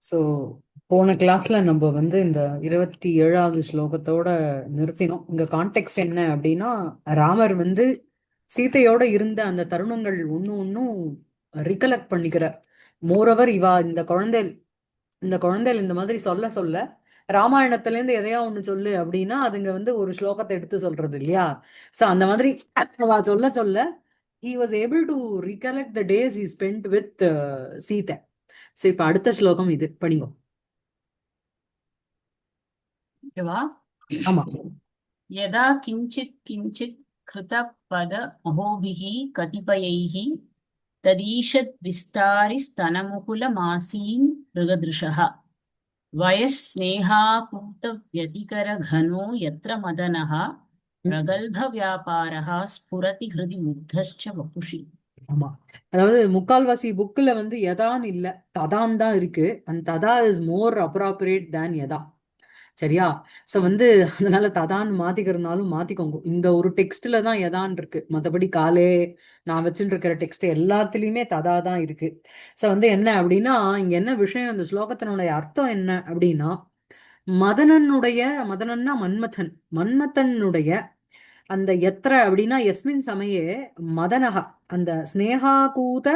So போன கிளாஸ்ல நம்ம வந்து இந்த 27வது ஸ்லோகத்தோட நிறுத்தினோம். இங்க கான்டெக்ட் என்ன அப்படின்னா, ராமர் வந்து சீதையோட இருந்த அந்த தருணங்கள் ஒன்னும் ரிகலெக்ட் பண்ணிக்கிறார். மோரோவர் இவா இந்த குழந்தைகள் இந்த மாதிரி சொல்ல சொல்ல ராமாயணத்துல இருந்து எதையா ஒண்ணு சொல்லு அப்படின்னா அதுங்க வந்து ஒரு ஸ்லோகத்தை எடுத்து சொல்றது இல்லையா? சோ அந்த மாதிரி அவ சொல்ல சொல்ல he was able to recollect the days he spent with Sita. So இப்ப அடுத்த ஸ்லோகம் இது படிங்க. वा ஆமா. यदा किञ्चित् किञ्चित् कृतपद अहोभिः कतिपयैः तदीशद्विस्तारिस्तनमुकुलमासीन् मृगदृशः वयस्स्नेहाकूतव्यतिकरघनो यत्र मदनः ம், प्रगल्भव्यापारः स्फुरति हृदि मुग्धश्च वपुषि. ஆமா. அதாவது முக்கால்வாசி புக்ல வந்து யதான்னு இல்ல, ததான் தான் இருக்கு. அண்ட் ததா இஸ் மோர் அப்ராப்ரியேட் தேன் யதா. சரியா? சோ வந்து அதனால ததான் மாத்திக்கிறதுனாலும் மாத்திக்கோங்க. இந்த ஒரு டெக்ஸ்ட்ல தான் யதான் இருக்கு. மத்தபடி காலே நான் வச்சுட்டு இருக்கிற டெக்ஸ்ட் எல்லாத்துலயுமே ததா தான் இருக்கு. சோ வந்து என்ன அப்படின்னா, இங்க என்ன விஷயம், இந்த ஸ்லோகத்தினுடைய அர்த்தம் என்ன அப்படின்னா, மதனனுடைய மதனன்னா மன்மதன், மன்மதனுடைய அந்த எத்திர அப்படின்னா எஸ்மின் சமயே மதனஹா, அந்த ஸ்னேகாகூத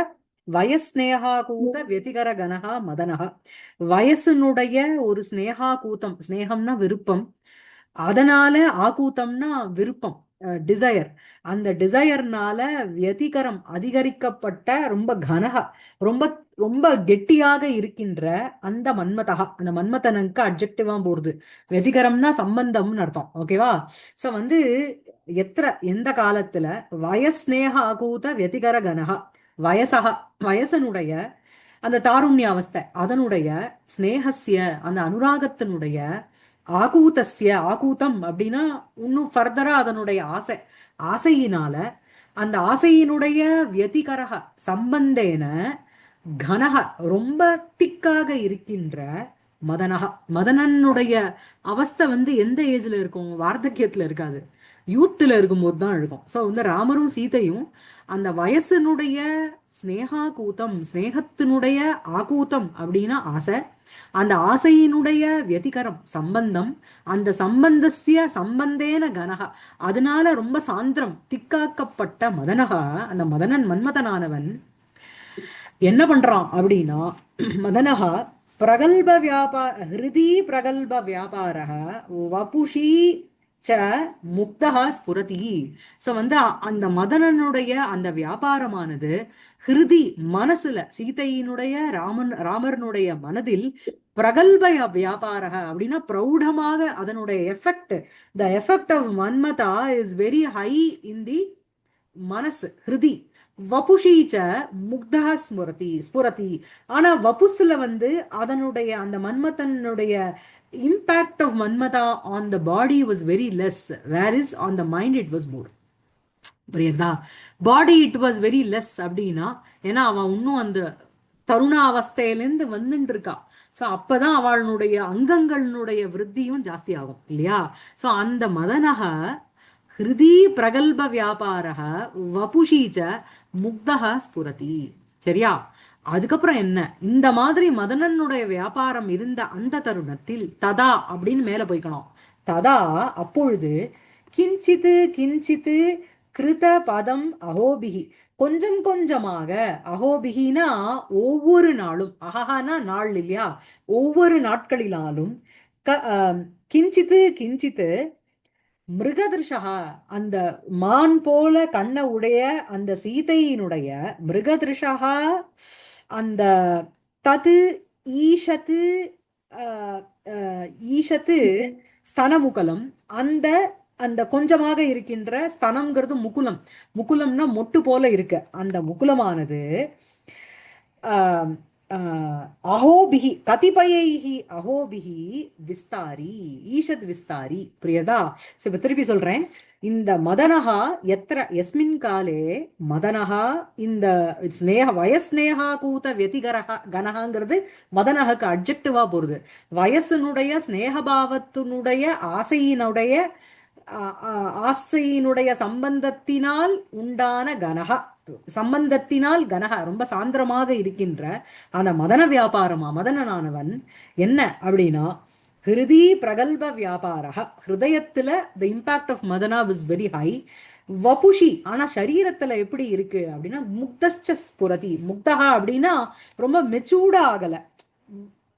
வயஸ்நேகாகூத வெதிகர கனகா மதனஹா, வயசுனுடைய ஒரு ஸ்னேகாகூதம், ஸ்னேகம்னா விருப்பம், அதனால ஆகூத்தம்னா விருப்பம், டிசையர், அந்த டிசையர்னால வியதிகரம் அதிகரிக்கப்பட்ட ரொம்ப கனகா, ரொம்ப ரொம்ப கெட்டியாக இருக்கின்ற அந்த மன்மதகா, அந்த மன்மதனுக்கு அட்ஜெக்டிவா போடுது. வெதிகரம்னா சம்பந்தம்னு அர்த்தம். ஓகேவா? சோ வந்து எந்த காலத்துல வயஸ்நேக ஆகூத வெதிகர கனகா, வயசகா, வயசனுடைய அந்த தாருண்ய அவஸ்தை, அதனுடைய ஸ்னேகஸ்ய அந்த அனுராகத்தினுடைய ஆகூதஸ்ய, ஆகூதம் அப்படின்னா இன்னும் ஃபர்தரா அதனுடைய ஆசை, ஆசையினால அந்த ஆசையினுடைய வியதிகரக சம்பந்தேன கனக ரொம்ப திக்காக இருக்கின்ற மதனக, மதனனுடைய அவஸ்தை வந்து எந்த ஏஜ்ல இருக்கும்? வார்த்தக்கியத்துல இருக்காது, யூத்துல இருக்கும்போது தான் இருக்கும். ஸோ வந்து ராமரும் சீதையும் அந்த வயசினுடைய ஸ்னேகா கூத்தம், ஸ்னேகத்தினுடைய ஆகூத்தம் அப்படின்னா ஆசை, அந்த ஆசையினுடைய வியதிகரம் சம்பந்தம், அந்த சம்பந்தஸ்ய சம்பந்தேன கனகா, அதனால ரொம்ப சாந்திரம் திக்காக்கப்பட்ட மதனகா, அந்த மதனன் மன்மதனானவன் என்ன பண்றான் அப்படின்னா, மதனகா பிரகல்ப வியாபார ஹிருதி பிரகல்ப வியாபாரக வபுஷி ச முக்தகா ஸ்புரதி. ஸோ வந்து அந்த மதனனுடைய அந்த வியாபாரமானது ஹிருதி மனசுல, சீதையினுடைய ராமரனுடைய மனதில் பிரகல்ப வியாபாரக அப்படின்னா பிரௌಢமாக அதனுடைய effect, the effect of Manmatha is very high in the மனசு, ஹிருதி. வபுஷீச்ச முக்தா ஸ்புரதி. ஆனா வபுஸ்ல வந்து அதனுடைய அந்த மன்மதனுடைய impact of Manmatha on the body was very less, where is on the mind it was more. புரியுதா? Body it was very less அப்படின்னா, ஏன்னா அவன் இன்னும் அந்த தருண அவஸ்தையிலேருந்து வந்துட்டு இருக்கா. ஸோ அப்பதான் அவளுடைய அங்கங்களுடைய விருத்தியும் ஜாஸ்தி ஆகும் இல்லையா? ஸோ அந்த மதனக ஹிருதி பிரகல்ப வியாபாரக வபுஷீச்ச முக்தக ஸ்புரதி. சரியா? அதுக்கப்புறம் என்ன, இந்த மாதிரி மதனனுடைய வியாபாரம் இருந்த அந்த தருணத்தில் ததா அப்படின்னு மேல போய்க்கணும். ததா அப்பொழுது கிஞ்சித்து கிஞ்சித்து கிருத பதம் அகோபிகி, கொஞ்சம் கொஞ்சமாக, அகோபிகினா ஒவ்வொரு நாளும், அகஹானா நாள் இல்லையா, ஒவ்வொரு நாட்களினாலும் கிஞ்சித்து கிஞ்சித்து மிருகதிருஷா, அந்த மான் போல கண்ண உடைய அந்த சீதையினுடைய மிருகதிருஷா, அந்த தது ஈஷத்து அஹ், ஈஷத்து ஸ்தனமுகலம், அந்த அந்த கொஞ்சமாக இருக்கின்ற ஸ்தனம்ங்கிறது முகுலம், முகுலம்னா மொட்டு போல இருக்கு அந்த முகுலமானது ஆஹ், அஹோபிஹி கதிபயைஹி அஹோபிஹி விஸ்தாரி, ஈஷத் விஸ்தாரி. புரியுதா? சோ இப்ப திருப்பி சொல்றேன். இந்த மதனஹா எத்திர எஸ்மின் காலே மதனஹா, இந்த ஸ்னேக வயஸ்நேகா கூத வெதிகரஹா, கனகாங்கிறது மதனஹக்கு அட்ஜெக்டிவா போறது. வயசுனுடைய ஸ்னேகபாவத்தினுடைய ஆசையினுடைய ஆசையினுடைய சம்பந்தத்தினால் உண்டான கனகா, சம்பந்தத்தினால் கனக ரொம்ப சாந்திரமாக இருக்கின்ற அந்த மதன வியாபாரமா மதனனானவன் என்ன அப்படின்னா ஹிருதி பிரகல்ப வியாபாரா ஹிருதயத்துல the impact of Madana is very high. வபுஷி ஆனா சரீரத்துல எப்படி இருக்கு அப்படின்னா முக்தஸ்ச ஸ்புரதி. முக்தகா அப்படின்னா ரொம்ப மெச்சூர்டா ஆகல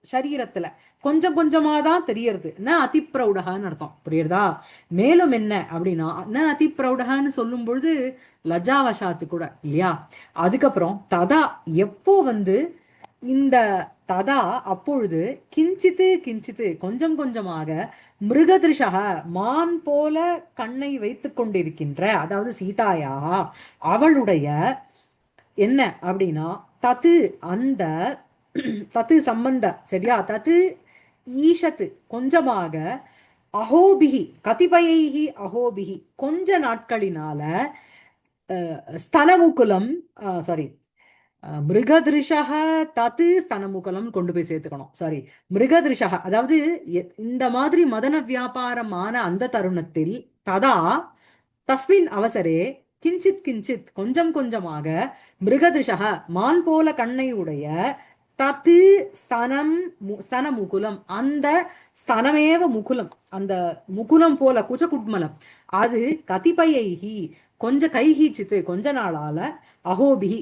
சரீரத்துல, கொஞ்சம் கொஞ்சமா தான் தெரியறது. ந அதி பிரௌடகான்னு அர்த்தம், புரியுறதா? மேலும் என்ன அப்படின்னா ந அதி பிரௌடகான்னு சொல்லும் பொழுது லஜாவசாத்து கூட இல்லையா. அதுக்கப்புறம் ததா எப்போ வந்து இந்த ததா அப்பொழுது கிஞ்சித்து கிஞ்சித்து கொஞ்சம் கொஞ்சமாக மிருகதிருஷக மான் போல கண்ணை வைத்துக் கொண்டிருக்கின்ற, அதாவது சீதாயா அவளுடைய என்ன அப்படின்னா தத்து அந்த தத்து சம்பந்த சரியா, தத்து ஈஷத்து கொஞ்சமாக அஹோபிகி கதிபயைகி அஹோபிகி கொஞ்ச நாட்களினால ஸ்தனமுகுலம் சாரி மிருகதிருஷக தத்து ஸ்தனமுகலம் கொண்டு போய் சேர்த்துக்கணும். சாரி, மிருகதிருஷக அதாவது இந்த மாதிரி மதன வியாபாரமான அந்த தருணத்தில் ததா தஸ்மின் அவசரே கிஞ்சித் கிஞ்சித் கொஞ்சம் கொஞ்சமாக மிருகதிருஷக மான் போல கண்ணை உடைய தத்து ஸ்தனம் ஸ்தன முகுலம் அந்த ஸ்தனமேவ முகுலம் அந்த முகுலம் போல குஜகுட்மலம் அது கதிபயைகி கொஞ்ச கைகீச்சித்து கொஞ்ச நாளால அகோபிகி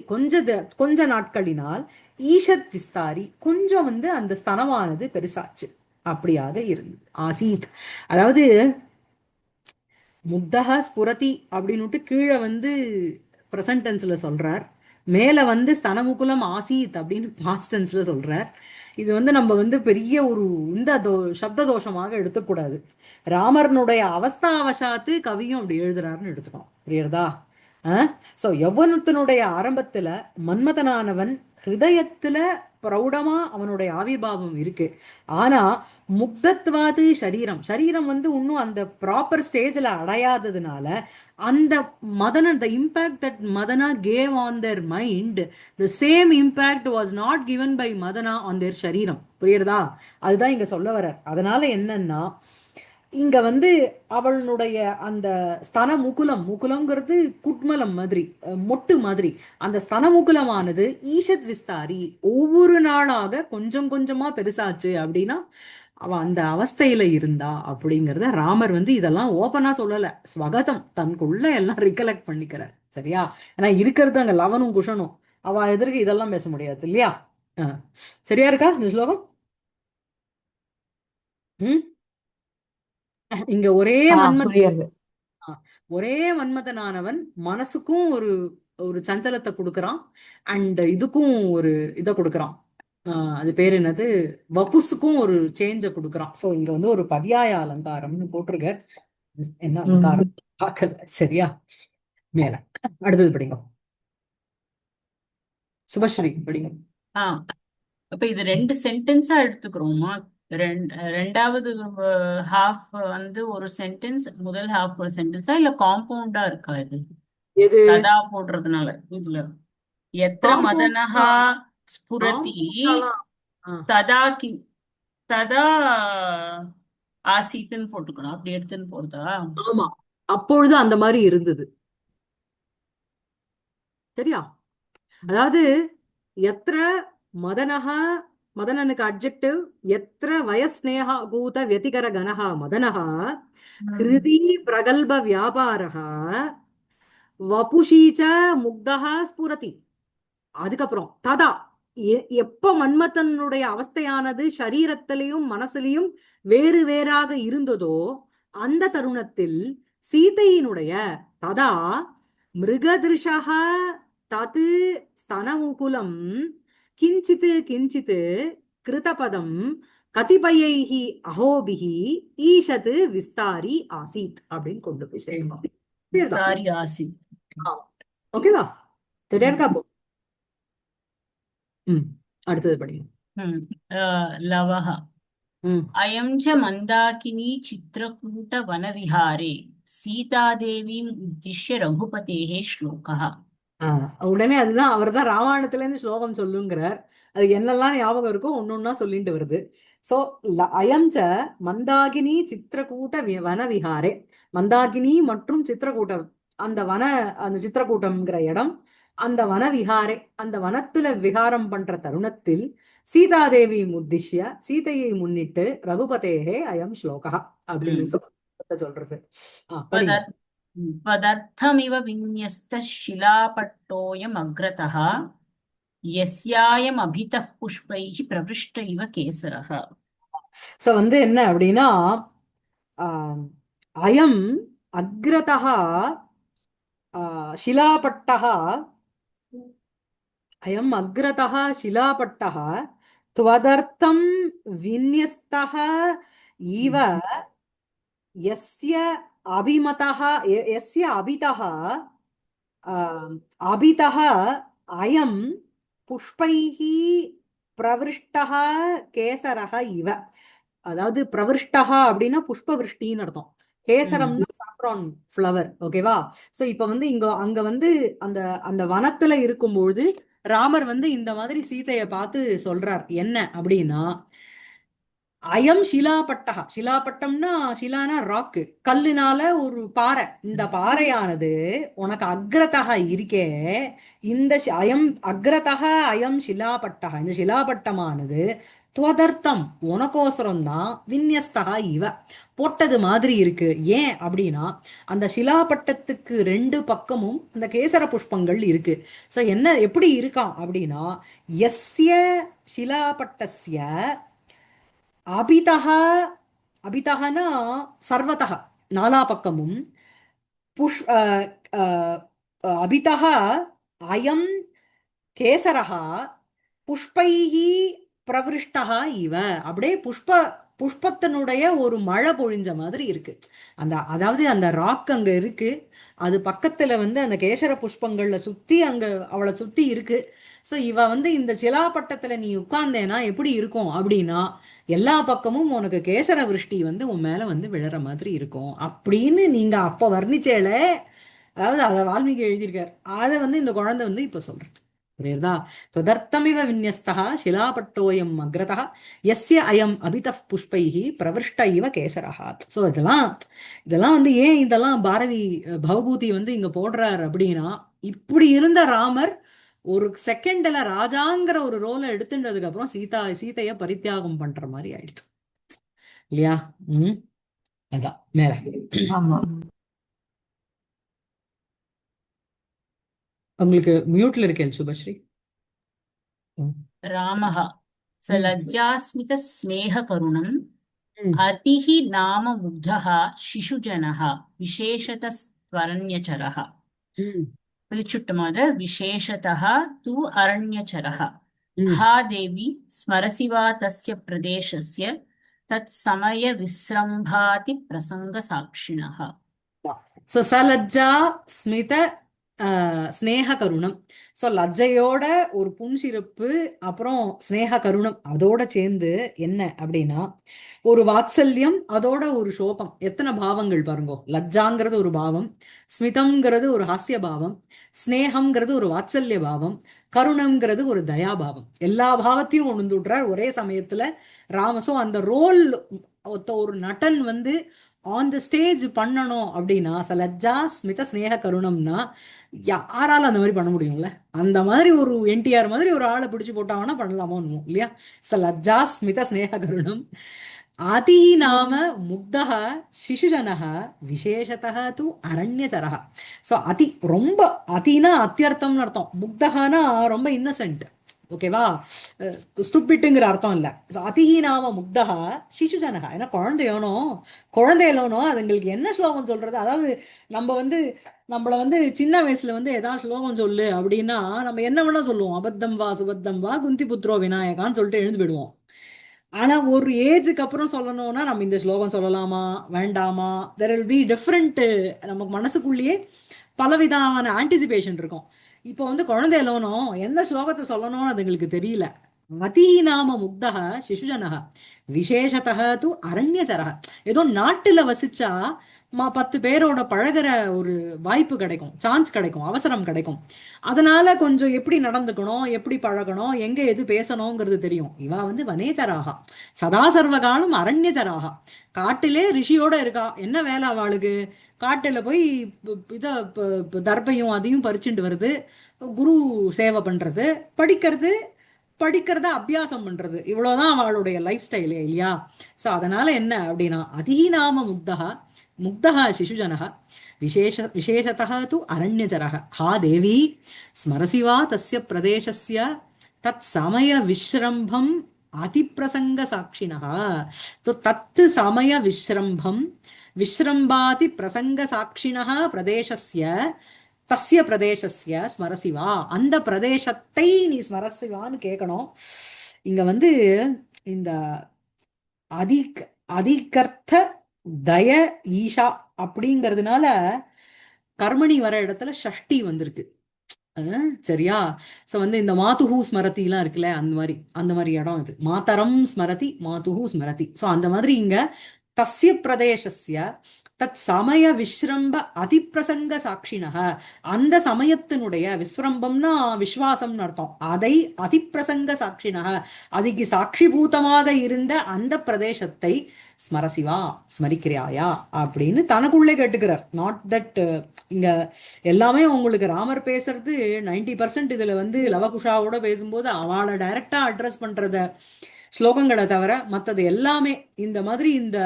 கொஞ்ச நாட்களினால் ஈஷத் விஸ்தாரி கொஞ்சம் வந்து அந்த ஸ்தனமானது பெருசாச்சு அப்படியாக இருந்தது. ஆசீத் அதாவது முக்தஹ ஸ்புரதி அப்படின்னுட்டு கீழே வந்து ப்ரெசன்ட் டென்ஸ்ல சொல்றார், மேல வந்து ஸ்தனமுகுலம் ஆசீத் அப்படின்னு பாஸ்ட் டென்ஸ்ல சொல்றார். இது வந்து நம்ம வந்து பெரிய ஒரு இந்த சப்த தோஷமாக எடுத்துக்கூடாது. ராமர்னுடைய அவஸ்தாவசாத்து கவியும் அப்படி எழுதுறாருன்னு எடுத்துக்கணும், புரியுறதா? சோ யௌவனத்தினுடைய ஆரம்பத்துல மன்மதனானவன் ஹிருதயத்துல பிரௌடமா அவனுடைய ஆவிர்வாவம் இருக்கு. ஆனா முக்தத்வாது சரீரம் சரீரம் வந்து இன்னும் அந்த ப்ராப்பர் ஸ்டேஜ்ல அடையாததுனால அந்த Madana the impact that Madana gave on their mind the same impact was not given by Madana on their சரீரம், புரியுறதா? அதுதான் இங்க சொல்ல வர்றார். அதனால என்னன்னா இங்க வந்து அவளுடைய அந்த ஸ்தன முகுலம், முகுலம்ங்கிறது குட்மலம் மாதிரி மொட்டு மாதிரி, அந்த ஸ்தன முகுலமானது ஈஷத் விஸ்தாரி ஒவ்வொரு நாளாக கொஞ்சம் கொஞ்சமா பெருசாச்சு அப்படின்னா அவ அந்த அவஸ்தையில இருந்தா அப்படிங்கிறத ராமர் வந்து இதெல்லாம் ஓபனா சொல்லல, ஸ்வகதம் தனக்குள்ள எல்லாம் ரிகலெக்ட் பண்ணிக்கிறார். சரியா? ஏன்னா இருக்கிறது அங்க லவனும் குஷனும், அவ எதிர்க்கு இதெல்லாம் பேச முடியாது இல்லையா. அஹ். சரியா இருக்கா இந்த ஸ்லோகம்? ம். இங்க ஒரே மன்மத் புரியுது. ஒரே மன்மதனானவன் மனசுக்கும் ஒரு ஒரு சஞ்சலத்தை கொடுக்கறான், அண்ட் இதுக்கும் ஒரு இதை கொடுக்கறான். அது பேர் என்னது, வபுஸுக்கும் ஒரு சேஞ்ச கொடுக்கறான். சோ இங்க வந்து ஒரு பர்யாய அலங்காரம்னு போட்டிருக்க. என்ன அலங்காரம் பார்க்கல. சரியா? மேல அடுத்தது படிங்க, சுபஸ்ரீ படிங்க. ஆ அப்ப இது ரெண்டு சென்டென்ஸா எடுத்துக்கிறோமா? ரெண்டாவது ஹாஃப் வந்து ஒரு சென்டென்ஸ், முதல் ஹாஃப் ஒரு சென்டென்ஸா, இல்ல காம்பவுண்டா இருக்கா இது எது ததா போடுறதுனால? இதுல எத்திர மதனஹா ஸ்புரதி ததா கி ததா ஆசீத்துன்னு போட்டுக்கணும், அப்படி எடுத்துன்னு போறதா? ஆமா, அப்பொழுது அந்த மாதிரி இருந்தது. சரியா? அதாவது எத்திர மதனஹா, மதனனுக்கு அட்ஜெக்டிவ், எத்திர வயஸ்நேகா பூத व्यतिकर கனஹா மதனஹா ஹிருதி பிரகல்ப வியாபாரஹா வபுஷீச்ச முக்தஹா ஸ்புரதி. அதுக்கப்புறம் ததா எப்ப மன்மதனுடைய அவஸ்தையானது சரீரத்திலையும் மனசுலையும் வேறு வேறாக இருந்ததோ அந்த தருணத்தில் சீதையினுடைய ததா மிருகதிருஷக தது ஸ்தனமுகுலம் கிஞ்சித் கிஞ்சித் கிருதபதம் கதிபயைஹி அஹோபிஹி ஈஷத் விஸ்தாரி ஆசீத் அப்படின்னு கொண்டு போய் சேர்க்கணும். விஸ்தாரி ஆசீத். ஓகேவா? சரியா இருக்கா? அடுத்தது படிங்க. லவஹ அயம் ச மந்தாகினி சித்ரகூட வனவிஹாரே சீதாதேவீம் உத்திஷ்ய ரகுபதேஹே ஸ்லோகः. உடனே அதுதான் அவர் தான் ராமாயணத்துல இருந்து ஸ்லோகம் சொல்லுங்கிறார். அது என்னெல்லாம் ஞாபகம் இருக்கோ ஒன்னொன்னா சொல்லிட்டு வருது. சோ அயம் ச மந்தாகினி சித்திரக்கூட்ட வனவிஹாரே, மந்தாகினி மற்றும் சித்திரக்கூட்டம் அந்த சித்திரக்கூட்டம்ங்கிற இடம் அந்த வனவிகாரே, அந்த வனத்துல விகாரம் பண்ற தருணத்தில் சீதாதேவி முத்திஷ்ய, சீதையை முன்னிட்டு ரகுபதேகே அயம் ஸ்லோகா அப்படின்னு ம். சொல்றது. படிங்க. त्वदर्- त्वदर्थमिव विन्यस्तः शिलापट्टोऽयमग्रतः यस्यायमभितः पुष्पैः प्रवृष्ट इव केसरः. சோ வந்து என்ன அப்படின்னா, ஆம், அயம் அக்ரதः शिलापट्टः, अयम् अग्रतः शिलापट्टः त्वदर्थं विन्यस्तः इव ம். यस्य अभिमतः यस्य अभितः अभितः अयं पुष्पैः प्रवृष्टः केसरः इव. அதாவது பிரவிஷ்டஹா அப்படின்னா புஷ்பவிருஷ்டின்னு அர்த்தம். ம். கேசரம்னா சாஃப்ரான் ஃப்ளவர். ஓகேவா? சோ இப்ப வந்து அங்க வந்து அந்த அந்த வனத்துல இருக்கும்பொழுது ராமர் வந்து இந்த மாதிரி சீதைய பார்த்து சொல்றார் என்ன அப்படின்னா, அயம் ஷிலாபட்டகா. ஷிலாபட்டம்னா ஷிலானா ராக்கு, கல்லுனால ஒரு பாறை. இந்த பாறையானது உனக்கு அக்ரதகா இருக்கே, இந்த அயம் அக்ரதகா அயம் ஷிலாபட்டகா, இந்த ஷிலாபட்டமானது துவதர்த்தம் உனக்கோசரம் தான் விந்யஸ்தகா இவ போட்டது மாதிரி இருக்கு. ஏன் அப்படின்னா அந்த ஷிலாபட்டத்துக்கு ரெண்டு பக்கமும் அந்த கேசர புஷ்பங்கள் இருக்கு. சோ என்ன எப்படி இருக்கான் அப்படின்னா, எஸ்ய ஷிலாபட்டஸ்ய அபிதஹ, அபிதஹனா சர்வதஹ, நாலா பக்கமும் புஷ் அபிதஹ அயம் கேசரஹ புஷ்பைஹி பிரவிருஷ்டஹ இவ. அப்படியே புஷ்பத்தினுடைய ஒரு மழை பொழிஞ்ச மாதிரி இருக்கு. அந்த அதாவது அந்த ராக் அங்க இருக்கு, அது பக்கத்துல வந்து அந்த கேசர புஷ்பங்கள்ல சுத்தி அங்க அவளை சுத்தி இருக்கு. சோ இவ வந்து இந்த சிலாப்பட்டத்துல நீ உட்கார்ந்தேனா எப்படி இருக்கும் அப்படின்னா, எல்லா பக்கமும் உனக்கு கேசர விருஷ்டி வந்து உன் மேல வந்து விழற மாதிரி இருக்கும் அப்படின்னு நீங்க அப்ப வர்ணிச்சேல. அதாவது அதை வால்மீகி எழுதியிருக்கார், அதை வந்து இந்த குழந்தை வந்து இப்ப சொல்றது. புரியுறதா? ததர்த்தமிவ விந்யஸ்தः शिलापट्टोऽयम् अग्रतः यस्य अयम् अभितः पुष्पैः प्रवृष्ट इव केसरः. சோ இதெல்லாம் இதெல்லாம் வந்து ஏன் இதெல்லாம் பாரதி பவபூதி வந்து இங்க போடுறார் அப்படின்னா, இப்படி இருந்த ராமர் ஒரு செகண்ட்ல ராஜாங்கிற ஒரு ரோலை எடுத்துட்டதுக்கு அப்புறம் சீதைய பரித்தியாகம் பண்ற மாதிரி ஆயிடுச்சு இல்லையா? ம். அதான் மேல. ஆமா. உங்களுக்கு மியூட்ல இருக்கேன் சுபஸ்ரீ. ம். रामः स ம். लज्जास्मितस्नेहकरुणम् ம். अतिः नाम मुग्धः शिशुजनः विशेषतस्त्वरण्यचरः. ம். पिलिचुट्टमोद विशेषतः तु अरण्यचरः. ம். हा देवी स्मरसि वा तस्य प्रदेशस्य तत्समयविस्रम्भाति प्रसङ्गसाक्षिणः. ஸோ சலஜ்ஜா ஸ்மித ஸ்னேக கருணம். ஸோ லஜ்ஜையோட ஒரு புன்சிரிப்பு, அப்புறம் ஸ்னேக கருணம் அதோட சேர்ந்து என்ன அப்படின்னா ஒரு வாத்சல்யம், அதோட ஒரு சோகம். எத்தனை பாவங்கள் பாருங்கோ. லஜ்ஜாங்கிறது ஒரு பாவம், ஸ்மிதம்ங்கிறது ஒரு ஹாஸ்ய பாவம், ஸ்னேகம்ங்கிறது ஒரு வாத்சல்ய பாவம், கருணம்ங்கிறது ஒரு தயாபாவம். எல்லா பாவத்தையும் கொண்டு விடுறார் ஒரே சமயத்துல ராமசோ. அந்த ரோல் ஒரு நடன் வந்து ஆன் த ஸ்டேஜ் பண்ணணும் அப்படின்னா சலஜ்ஜா ஸ்மித ஸ்னேக கருணம்னா யாரால அந்த மாதிரி பண்ண முடியும்ல? அந்த மாதிரி ஒரு என்டிஆர் மாதிரி ஒரு ஆளை பிடிச்சு போட்டாங்கன்னா பண்ணலாமோ இல்லையா? சலஜ்ஜா ஸ்மித ஸ்னேக கருணம் அதி நாம முக்தः சிசுஜனः விசேஷத்தः து அரண்யச்சரः. ஸோ அதி ரொம்ப, அதினா அத்தியர்த்தம்னு அர்த்தம், முக்தகனா ரொம்ப இன்னசென்ட். ஓகேவா? ஸ்டூபிட்டுங்கிற அர்த்தம் இல்ல. அதிஹி நாம முக்தகா சிசுஜனகா, ஏன்னா குழந்தையோனோ குழந்தையிலோனோ அதுங்களுக்கு என்ன ஸ்லோகம் சொல்றது. அதாவது நம்ம வந்து நம்மள வந்து சின்ன வயசுல வந்து ஏதாவது ஸ்லோகம் சொல்லு அப்படின்னா நம்ம என்ன வேணா சொல்லுவோம், அபத்தம் வா சுபத்தம் வா குந்தி புத்ரோ விநாயகான்னு சொல்லிட்டு எழுந்து போயிடுவோம். ஆனா ஒரு ஏஜுக்கு அப்புறம் சொல்லணும்னா நம்ம இந்த ஸ்லோகம் சொல்லலாமா வேண்டாமா, தெர் வில் பி டிஃப்ரெண்ட். நமக்கு மனசுக்குள்ளேயே பலவிதமான ஆன்டிசிபேஷன் இருக்கும். இப்போ வந்து குழந்தையிலோனோ எந்த ஸ்லோகத்தை சொல்லணும்னு அதுங்களுக்கு தெரியல. அதி நாம முக்தः சிசுஜனः விசேஷத்தः து அரண்யச்சரः. ஏதோ நாட்டுல வசிச்சா 10 பேரோட பழகுற ஒரு வாய்ப்பு கிடைக்கும், சான்ஸ் கிடைக்கும், அவசரம் கிடைக்கும். அதனால கொஞ்சம் எப்படி நடந்துக்கணும், எப்படி பழகணும், எங்க எது பேசணுங்கிறது தெரியும். இவ வந்து வனேச்சராகா, சதா சர்வகாலம் அரண்யச்சராக. காட்டிலே ரிஷியோட இருக்கா, என்ன வேலை அவளுக்கு? காட்டுல போய் இத தர்பையும் அதையும் பறிச்சுட்டு வருது, குரு சேவை பண்றது, படிக்கிறது, படிக்கிறத அபியாசம் பண்றது, இவ்வளவுதான் அவளுடைய லைஃப் ஸ்டைலே இல்லையா? சோ அதனால என்ன அப்படின்னா, அதீநாம முக்தः முக்தः சிசுஜனः விசேஷतः तु அரண்யச்சரः. हा देवी स्मरसि वा तस्य प्रदेशस्य तत् समय विश्रम्भम् अतिप्रसंग साक्षिणः. तो तत् समय विश्रम्भम् विश्रम्भाति प्रसंग साक्षिणः प्रदेशस्य தஸ்ய பிரதேசஸ்ய ஸ்மரசிவா, அந்த பிரதேசத்தை நீ ஸ்மரசிவான்னு கேட்கணும். இங்க வந்து இந்த அதிக் அதிகர்த்த தய ஈஷா அப்படிங்கிறதுனால கர்மணி வர இடத்துல ஷஷ்டி வந்திருக்கு. சரியா? சோ வந்து இந்த மாதுஹு ஸ்மரதி எல்லாம் இருக்குல்ல, அந்த மாதிரி இடம் இது. மாதரம் ஸ்மரதி மாதுஹு ஸ்மரதி. சோ அந்த மாதிரி இங்க தஸ்ய பிரதேசஸ்ய தத் சமய விஸ்ரம்ப அதிப்பிரசங்க சாட்சிணக, அந்த சமயத்தினுடைய விஸ்ரம்பம்னா விஸ்வாசம்னு அர்த்தம், அதை அதிப்பிரசங்க சாட்சிணக, அதுக்கு சாட்சிபூதமாக இருந்த அந்த பிரதேசத்தை ஸ்மரசிவா ஸ்மரிக்கிறியாயா அப்படின்னு தனக்குள்ளே கேட்டுக்கிறார். நாட் தட் இங்க எல்லாமே உங்களுக்கு ராமர் பேசுறது 90%. இதுல வந்து லவகுஷாவோட பேசும்போது அவளை டைரக்டா அட்ரஸ் பண்றத ஸ்லோகங்களை தவிர மற்றது எல்லாமே இந்த மாதிரி இந்த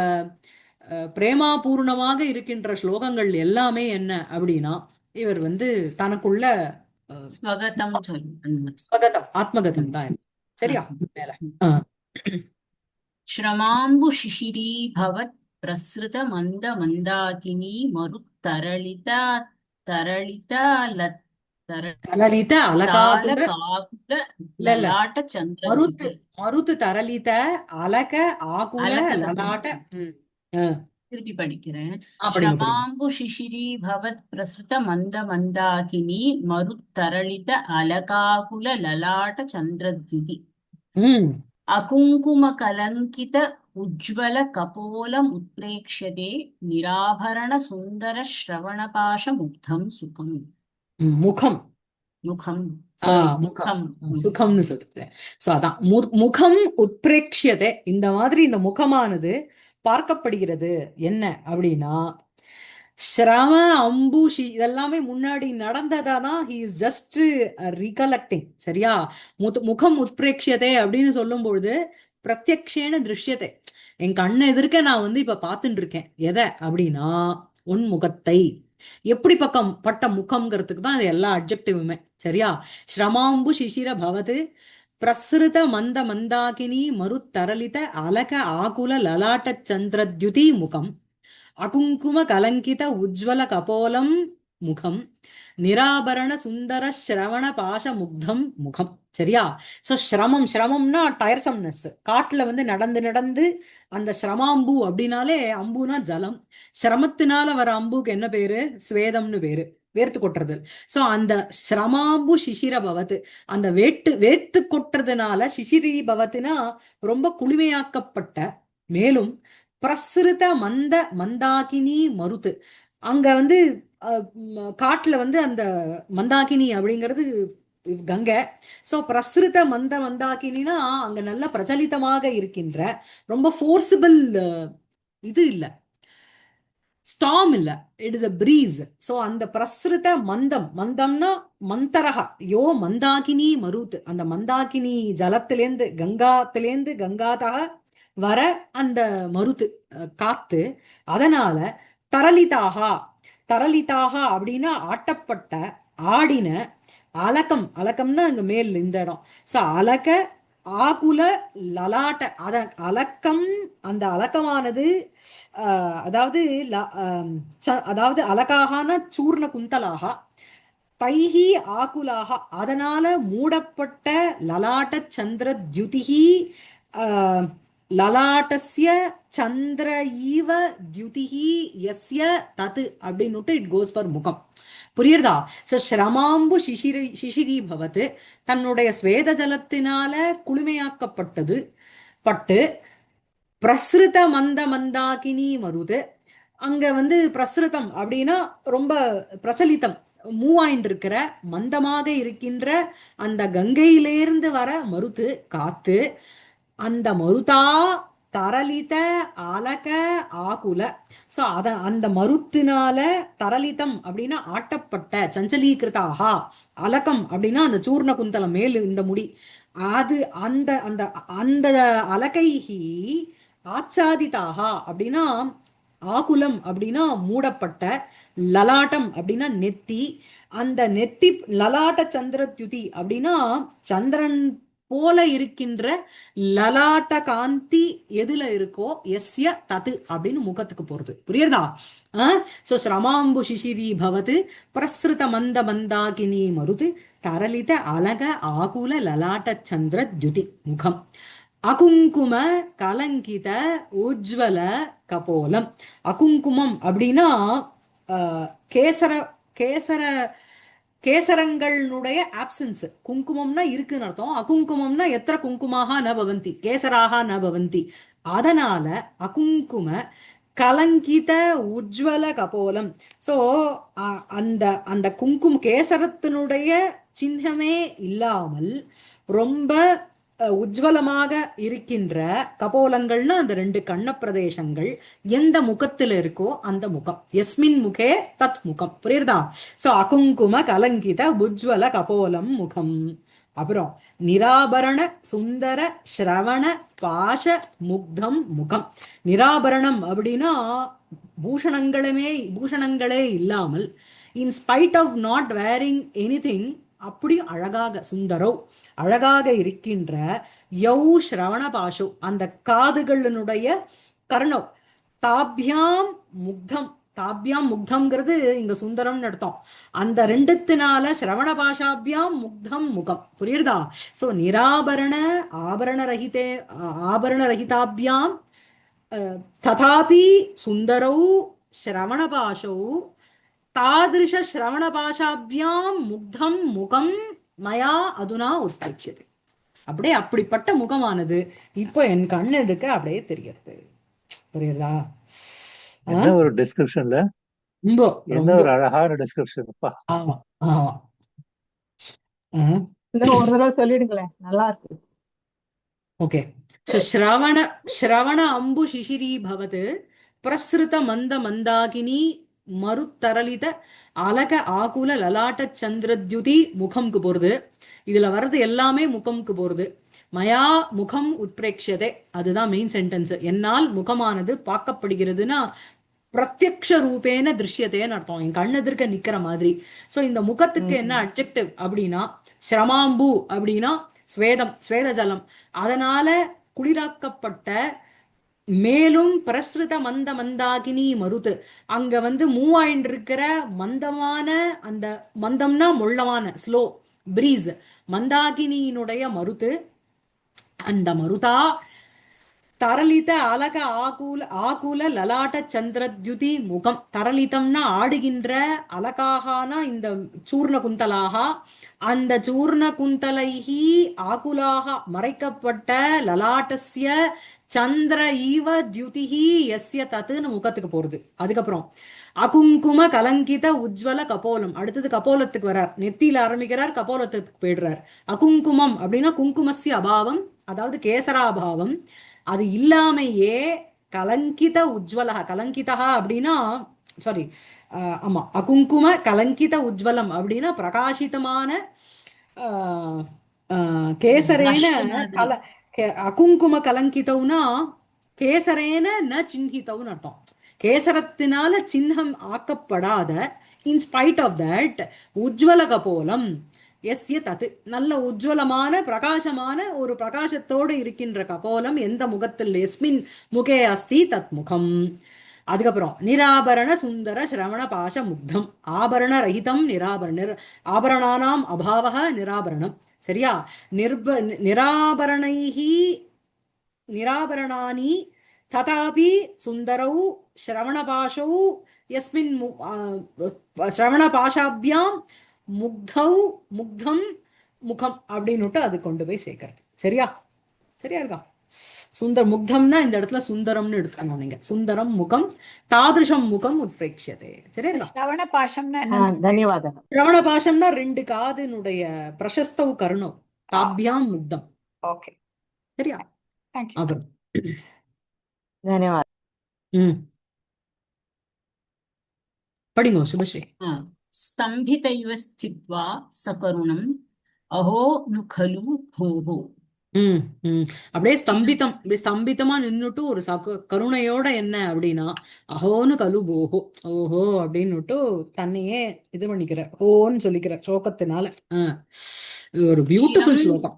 பிரேமாபூர்ணமாக இருக்கின்ற ஸ்லோகங்கள் எல்லாமே என்ன அப்படின்னா, இவர் வந்து தனக்குள்ள ஸ்வகதம் சொல்லு. ஸ்வகதம் ஆத்மகதம் தான் இது. சரியா? மேல ஸ்ரமாம்பு சிசிரீபவத் பிரஸ்ருத மந்த மந்தாகினி மருத்தரளித தரளித தலலித தால அலகாகுல, காகுல இல்ல இல்ல, லலாட்ட மருத்து சந்திரதிதி. மருத்து தரலித அலக ஆகுல அலகதான். லலாட்ட. அஹ், திருப்பி படிக்கிறேன். படிங்க படிங்க. ஸ்ரமாம்பு சிசிரீபவத் பிரஸ்ருத மந்த மந்தாகினி மருத்தரளித அலகாகுல லலாட்ட சந்திரதிதி. ம் अकुङ्कुमकलङ्कित उज्ज्वल कपोलम् उत्प्रेक्ष्यते निराभरण सुन्दर श्रवणपाशमुग्धं सुखम्. முகம். मुखं ஆஹ் சாரி முகம். मुखं. சுகம்னு சொல்றேன். சோ அதான் முகம் உத்பிரேக்ஷியதே. இந்த மாதிரி இந்த முகமானது பார்க்கப்படுகிறது. என்ன அப்படின்னா, ஸ்ரம அம்பூஷி இதெல்லாமே முன்னாடி நடந்ததா தான் ஹி இஸ் ஜஸ்ட் ரீகலெக்டிங். சரியா? முகம் உத்பிரேக்ஷியதே அப்படின்னு சொல்லும் பொழுது பிரத்யக்ஷேன திருஷ்யத்தை, என் கண்ணை எதிர்க்க நான் வந்து இப்ப பார்த்துட்டு இருக்கேன். எதை அப்படின்னா, உன் முகத்தை. எப்படி பக்கம் பட்ட முகம்ங்கிறதுக்கு தான் இது எல்லா அட்ஜெக்டிவுமே. சரியா? ஸ்ரமாம்பு சிசிர பவது பிரசுருத மந்த மந்தாகினி மருத்தரளித அலக ஆகுல லலாட்ட சந்திரத்யுதி முகம் அகுங்கும கலங்கித உஜ்வல கபோலம் முகம் நிராபரண சுந்தர ஸ்ரவண பாச முக்தம் முகம். சரியா? சோ சிரமம்னா டயர்சம்னஸ். காட்டுல வந்து நடந்து நடந்து அந்த சிரமாம்பு அப்படின்னாலே, அம்புனா ஜலம், சிரமத்தினால வர அம்புக்கு என்ன பேரு? ஸ்வேதம்னு பேரு, வேர்த்து கொட்டுறது. சோ அந்த சிரமாம்பு சிசிர பவத்து, அந்த வேர்த்து கொட்டுறதுனால சிசிரி பவத்துனா ரொம்ப குளுமையாக்கப்பட்ட, மேலும் பிரசுருத மந்த மந்தாகினி மருத்து, அங்க வந்து காட்டுல வந்து அந்த மந்தாகினி அப்படிங்கிறது கங்கை. சோ பிரசுருத மந்தாகினினா அங்க நல்ல பிரச்சலிதமாக இருக்கின்ற, ரொம்ப ஃபோர்சிபிள் இது இல்ல, ஸ்டாம் இல்ல, it is a breeze. So அந்த பிரசுருத மந்தம்னா மந்தரகா யோ மந்தாகினி மருத், அந்த மந்தாகினி ஜலத்திலேந்து கங்காதக வர அந்த மருத்து காத்து, அதனால தரளிதாகா. தரளிதாக அப்படின்னா ஆட்டப்பட்ட, ஆடின, அலக்கம்னா இங்க மேல் இந்த இடம். சோ அலக ஆகுல லலாட்ட, அத அலக்கம், அந்த அலக்கமானது அதாவது அதாவது அலகாகன சூர்ண குந்தலாக தைஹி ஆகுலாக, அதனால மூடப்பட்ட லலாட்ட சந்திர தியுதிஹி லலாட்டஸ்ய சந்திர ஈவ தியுதிஹி யஸ்ய தத் அப்படின்னுட்டு இட் கோஸ் ஃபார் முகம். புரியுறதா? சோ ஸ்ரமாம்பு சிசிரி பவத்து, தன்னுடைய ஸ்வேத ஜலத்தினால குளுமையாக்கப்பட்டது பட்டு, பிரசுருத மந்த மந்தாகினி மருது, அங்க வந்து பிரசுரிதம் அப்படின்னா ரொம்ப பிரச்சலிதம், மூவ் ஆயிட்டு இருக்கிற, மந்தமாக இருக்கின்ற அந்த கங்கையிலேருந்து வர மருத்து காத்து, அந்த மருதா தரளித அலக ஆகுல. சோ அந்த மருத்தினால, தரளிதம் அப்படின்னா ஆட்டப்பட்ட, சஞ்சலீகிருதாகா, அலகம் அப்படின்னா அந்த சூர்ண குந்தலம் மேல் இந்த முடி, அது அந்த அந்த அந்த அலகைஹி ஆச்சாதிதாகா அப்படின்னா ஆகுலம் அப்படின்னா மூடப்பட்ட, லலாட்டம் அப்படின்னா நெத்தி, அந்த நெத்தி லலாட்ட சந்திரத்யுதி அப்படின்னா சந்திரன் போல இருக்கின்ற லலாட்ட காந்தி எதுல இருக்கோ எஸ்ய தது அப்படின்னு முகத்துக்கு போறது. புரியுறதா? சோ ஸ்ரமாம்பு சிசிரி பவது பிரஸ்ருத மந்த மந்தாகினி மருது தரளித அலக ஆகுல லலாட்ட சந்திர துதி முகம் அகுங்கும கலங்கித உஜ்வல கபோலம். அகுங்குமம் அப்படின்னா கேசர கேசர கேசரங்களுடைய ஆப்சன்ஸ். குங்குமம்னா இருக்குன்னு அர்த்தம், அகுங்குமம்னா எத்திர குங்குமாக ந பவந்தி கேசராக ந பவந்தி. அதனால அகுங்கும கலங்கித உஜ்வல கபோலம். சோ அந்த அந்த குங்கும கேசரத்தினுடைய சின்னமே இல்லாமல் ரொம்ப உஜ்வலமாக இருக்கின்ற கபோலங்கள்னா அந்த ரெண்டு கண்ண பிரதேசங்கள் எந்த முகத்துல இருக்கோ அந்த முகம், எஸ்மின் முகே தத் முகம். புரியுறதா? சோ அகுங்கும கலங்கித உஜ்வல கபோலம் முகம். அப்புறம் நிராபரண சுந்தர ஸ்ரவண பாஷ முக்தம் முகம். நிராபரணம் அப்படின்னா பூஷணங்களே இல்லாமல், in spite of not wearing anything, அப்படி அழகாக சுந்தரோ அழகாக இருக்கின்ற, யௌ ஸ்ரவண பாஷோ அந்த காதுகளினுடைய கர்ணம், தாபியாம் முக்தம், தாபியாம் முக்தம்ங்கிறது இங்க சுந்தரம்னு அர்த்தம். அந்த ரெண்டுத்தினால ஸ்ரவண பாஷாபியாம் முக்தம் முகம். புரியுறதா? சோ நிராபரண ஆபரண ரஹிதே ஆபரண ரஹிதாபியாம் ததாபி சுந்தரௌ ஸ்ரவணபாஷௌ தாதிருஷ ஸ்ரவணபாஷாபியாம் முக்தம் முகம் மயா அதுனா உத்பிரட்சியது. அப்படியே அப்படிப்பட்ட முகமானது இப்போ என் கண்ணு எடுக்க அப்படியே தெரிகிறது. புரியுதா? என்ன ஒரு டிஸ்கிரிப்ஷன்ல, ரொம்ப என்ன ரொம்ப ஒரு அழகான டிஸ்கிரிப்ஷன்ப்பா. ஆமா ஆமா. இன்னும் ஒரு தடவை சொல்லிடுங்களேன், நல்லா இருக்கு. ஓகே. ஸோ ஸ்ரவண அம்பு சிசிரி பவது பிரசுருத மந்த மந்தாகினி மருத்தரளித அலக ஆகுல லலாட்ட சந்திரத்யுதி முகம்க்கு போறது. இதுல வர்றது எல்லாமே முகம்க்கு போறது. மயா முகம் உத்பிரேக்ஷதே, அதுதான் மெயின் சென்டென்ஸ். என்னால் முகமானது பார்க்கப்படுகிறதுனா பிரத்யக்ஷ ரூபேன திருஷ்யத்தேன்னு அர்த்தம், என் கண்ணு எதிர்க்க நிக்கிற மாதிரி. சோ இந்த முகத்துக்கு என்ன அட்ஜெக்டிவ் அப்படின்னா ஸ்ரமாம்பு அப்படின்னா ஸ்வேதம், ஸ்வேத ஜலம், அதனால குளிராக்கப்பட்ட, மேலும் பிரசுருத மந்த மந்தாகினி மருது, அங்க வந்து மூவ் ஆயிட்டு இருக்கிற மந்தமான, அந்த மந்தம்னா மொள்ளமான ஸ்லோ பிரீஸ், மந்தாகினியினுடைய மருது, அந்த மருதா தரளித அலக ஆகுல லலாட்ட சந்திரத்யுதி முகம். தரளிதம்னா ஆடுகின்ற, அலகாகனா இந்த சூர்ண குந்தலாக, அந்த சூர்ண குந்தலைஹி ஆகுலாக மறைக்கப்பட்ட, லலாட்டஸ்ய சந்திர ஈவ தியுதிஹி எஸ்ய தத்துன்னு முகத்துக்கு போறது. அதுக்கப்புறம் அகுங்கும கலங்கித உஜ்வல கபோலம். அடுத்தது கபோலத்துக்கு வரார், நெத்தியில ஆரம்பிக்கிறார், கபோலத்துக்கு போயிடுறார். அகுங்குமம் அப்படின்னா குங்குமஸ்ய அபாவம், அதாவது கேசராபாவம், அது இல்லாமையே கலங்கித உஜ்வலா, கலங்கிதா அப்படின்னா சாரி ஆமா, அகுங்கும கலங்கித உஜ்வலம் அப்படின்னா பிரகாசிதமான, கேசரேன blush மாதிரி. கல அகுங்கும கலங்கிதவுனா கேசரேன ந சின்ஹிதவுன்னு அர்த்தம். கேசரத்தினால சின்னம் ஆக்கப்படாத, இன்ஸ்பைட் ஆஃப் தட் உஜ்வல கபோலம் எஸ்ய தத்து, நல்ல உஜ்வலமான பிரகாசமான ஒரு பிரகாசத்தோடு இருக்கின்ற கபோலம் எந்த முகத்தில், எஸ்மின் முகே அஸ்தி தத் முகம். அதுக்கப்புறம் நிராபரண சுந்தர ஸ்ரவண பாஷ முக்தம், ஆபரண ரஹிதம் ஆபரணானாம் அபாவக நிராபரணம். சரியா? நிராபரணைஹி நிராபரணானி ததாபி சுந்தரௌ ஸ்ரவணபாஷௌ யஸ்மின் ஸ்ரவணபாஷாபியாம் முக்தௌ முக்தம் முகம் அப்படின்னுட்டு அது கொண்டு போய் சேர்க்கறது. சரியா? சரியா இருக்கா? சுந்தர் முக்தம்னா இந்த இடத்துல சுந்தரம்னு எடுத்துக்கணும் நீங்க. சுந்தரம் முகம் தாதிருஷம் முகம் உத்பிரேக்ஷதே. சரியா இருக்கா? ಶ್ರವಣ ಪಾಶಂನ என்னன்னு ಧನ್ಯವಾದ. சிரவண பாஷம்னா 2 காதினுடைய பிரசஸ்தவ் கருணம். தாபியாம் முக்தம். ಓಕೆ சரியா? ಥ್ಯಾಂಕ್ ಯು அப்புறம் ಧನ್ಯವಾದ. ம் படிங்க சுபஸ்ரீ. ಸ್ತಂಭಿತೈವ ಸ್ಥಿತ್ವಾ ಸಕರುಣಂ ಅಹೋ ನು ಖಲು ಭೋಃ. ம் ம் அப்படியே ஸ்தம்பிதம், இப்படி ஸ்தம்பிதமா நின்னுட்டு ஒரு கருணையோட என்ன அப்படின்னா அஹோன்னு கலு போஹோ, ஓஹோ அப்படின்னுட்டு தன்னையே இது பண்ணிக்கிற, ஓன்னு சொல்லிக்கிற சோகத்தினால. இது ஒரு பியூட்டிஃபுல் ಚಿರಂ ஸ்லோகம்.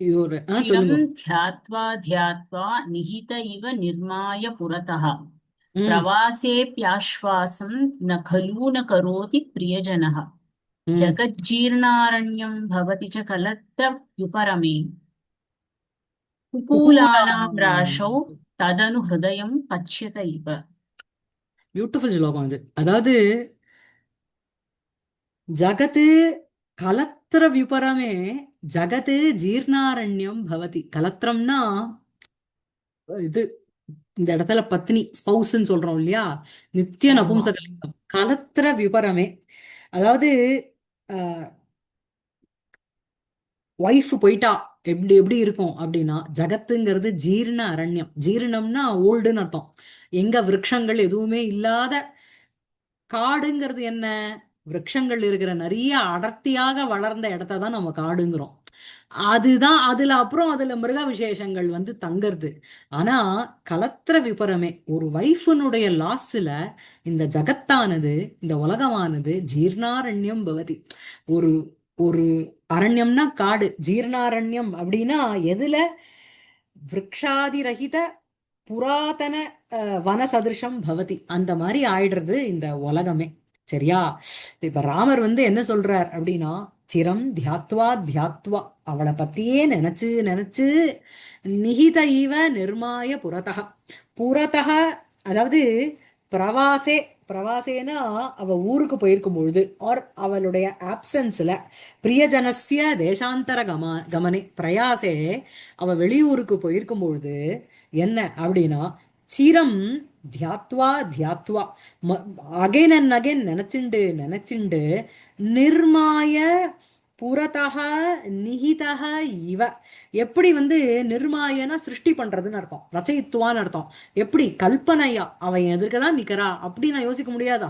இது ஒரு ಚಿರಂ சொல்லுங்க. ಧ್ಯಾತ್ವಾ ಧ್ಯಾತ್ವಾ ನಿಹಿತ ಇವ ನಿರ್ಮಾಯ ಪುರತಃ ம் ಪ್ರವಾಸೇಪ್ಯಾಶ್ವಾಸಂ ನ ಖಲು ನ ಕರೋತಿ ಪ್ರಿಯಜನಃ ம் ಜಗಜ್ಜೀರ್ಣಾರಣ್ಯಂ ಭವತಿ ಚ ಕಲತ್ರ ಯುಪರಮೇ ಕುಕೂಲಾನಾಂ ರಾಶೌ ತದನು ಹೃದಯಂ ಪಚ್ಯತ ಇವ. பியூட்டிஃபுல் ஸ்லோகம் இது. அதாவது ஜகத்து கலத்திர விபரமே ஜகத்து ஜீர்ணாரண்யம் பவதி. கலத்திரம்னா இது இந்த இடத்துல பத்னி ஸ்பௌஸ்ன்னு சொல்றோம் இல்லையா, நித்திய ஆமா. நபும்சகலிங்கம். கலத்திர விபரமே அதாவது ஒய்ஃப் போயிட்டா எப்படி எப்படி இருக்கும் அப்படின்னா, ஜகத்துங்கிறது ஜீர்ண அரண்யம். ஜீர்ணம்னா ஓல்டுன்னு அர்த்தம். எங்க விருட்சங்கள் எதுவுமே இல்லாத காடுங்கிறது என்ன, விருட்சங்கள் இருக்கிற நிறைய அடர்த்தியாக வளர்ந்த இடத்த தான் நம்ம காடுங்கிறோம். அதுதான் அதுல அப்புறம் அதுல மிருக விசேஷங்கள் வந்து தங்கறது. ஆனா கலத்திர விபரமே ஒரு வைஃபனுடைய லாஸ்ல இந்த ஜகத்தானது, இந்த உலகமானது ஜீர்ணாரண்யம் பவதி. ஒரு ஒரு அரண்யம்னா காடு, ஜீர்ணாரண்யம் அப்படின்னா எதுல விரக்ஷாதிரகித புராதன வனசதிருஷம் பவதி. அந்த மாதிரி ஆயிடுறது இந்த உலகமே. சரியா? இப்ப ராமர் வந்து என்ன சொல்றார் அப்படின்னா, சிரம் தியாத்வா தியாத்வா, அவளை பத்தியே நினைச்சு நினைச்சு நிகித இவ நிர்மாய புரதக. புரதக அதாவது பிரவாசே, பிரவாசேனா அவ ஊருக்கு போயிருக்கும் பொழுது ஆர் அவளுடைய ஆப்சன்ஸ்ல, பிரியஜனஸ்ய தேசாந்தர கமனே பிரயாசே, அவ வெளியூருக்கு போயிருக்கும் பொழுது என்ன அப்படின்னா, சிரம் தியாத்வா தியாத்வா அகைன் அண்ட் அகைன் நினைச்சுண்டு நினைச்சுண்டு நிர்மாய புரதக நிகிதக இவ. எப்படி வந்து நிர்மாயனா சிருஷ்டி பண்றதுன்னு அர்த்தம், ரச்சயித்துவான்னு அர்த்தம். எப்படி கல்பனையா அவன் எதிர்க்கதான் நிக்கிறா அப்படி நான் யோசிக்க முடியாதா?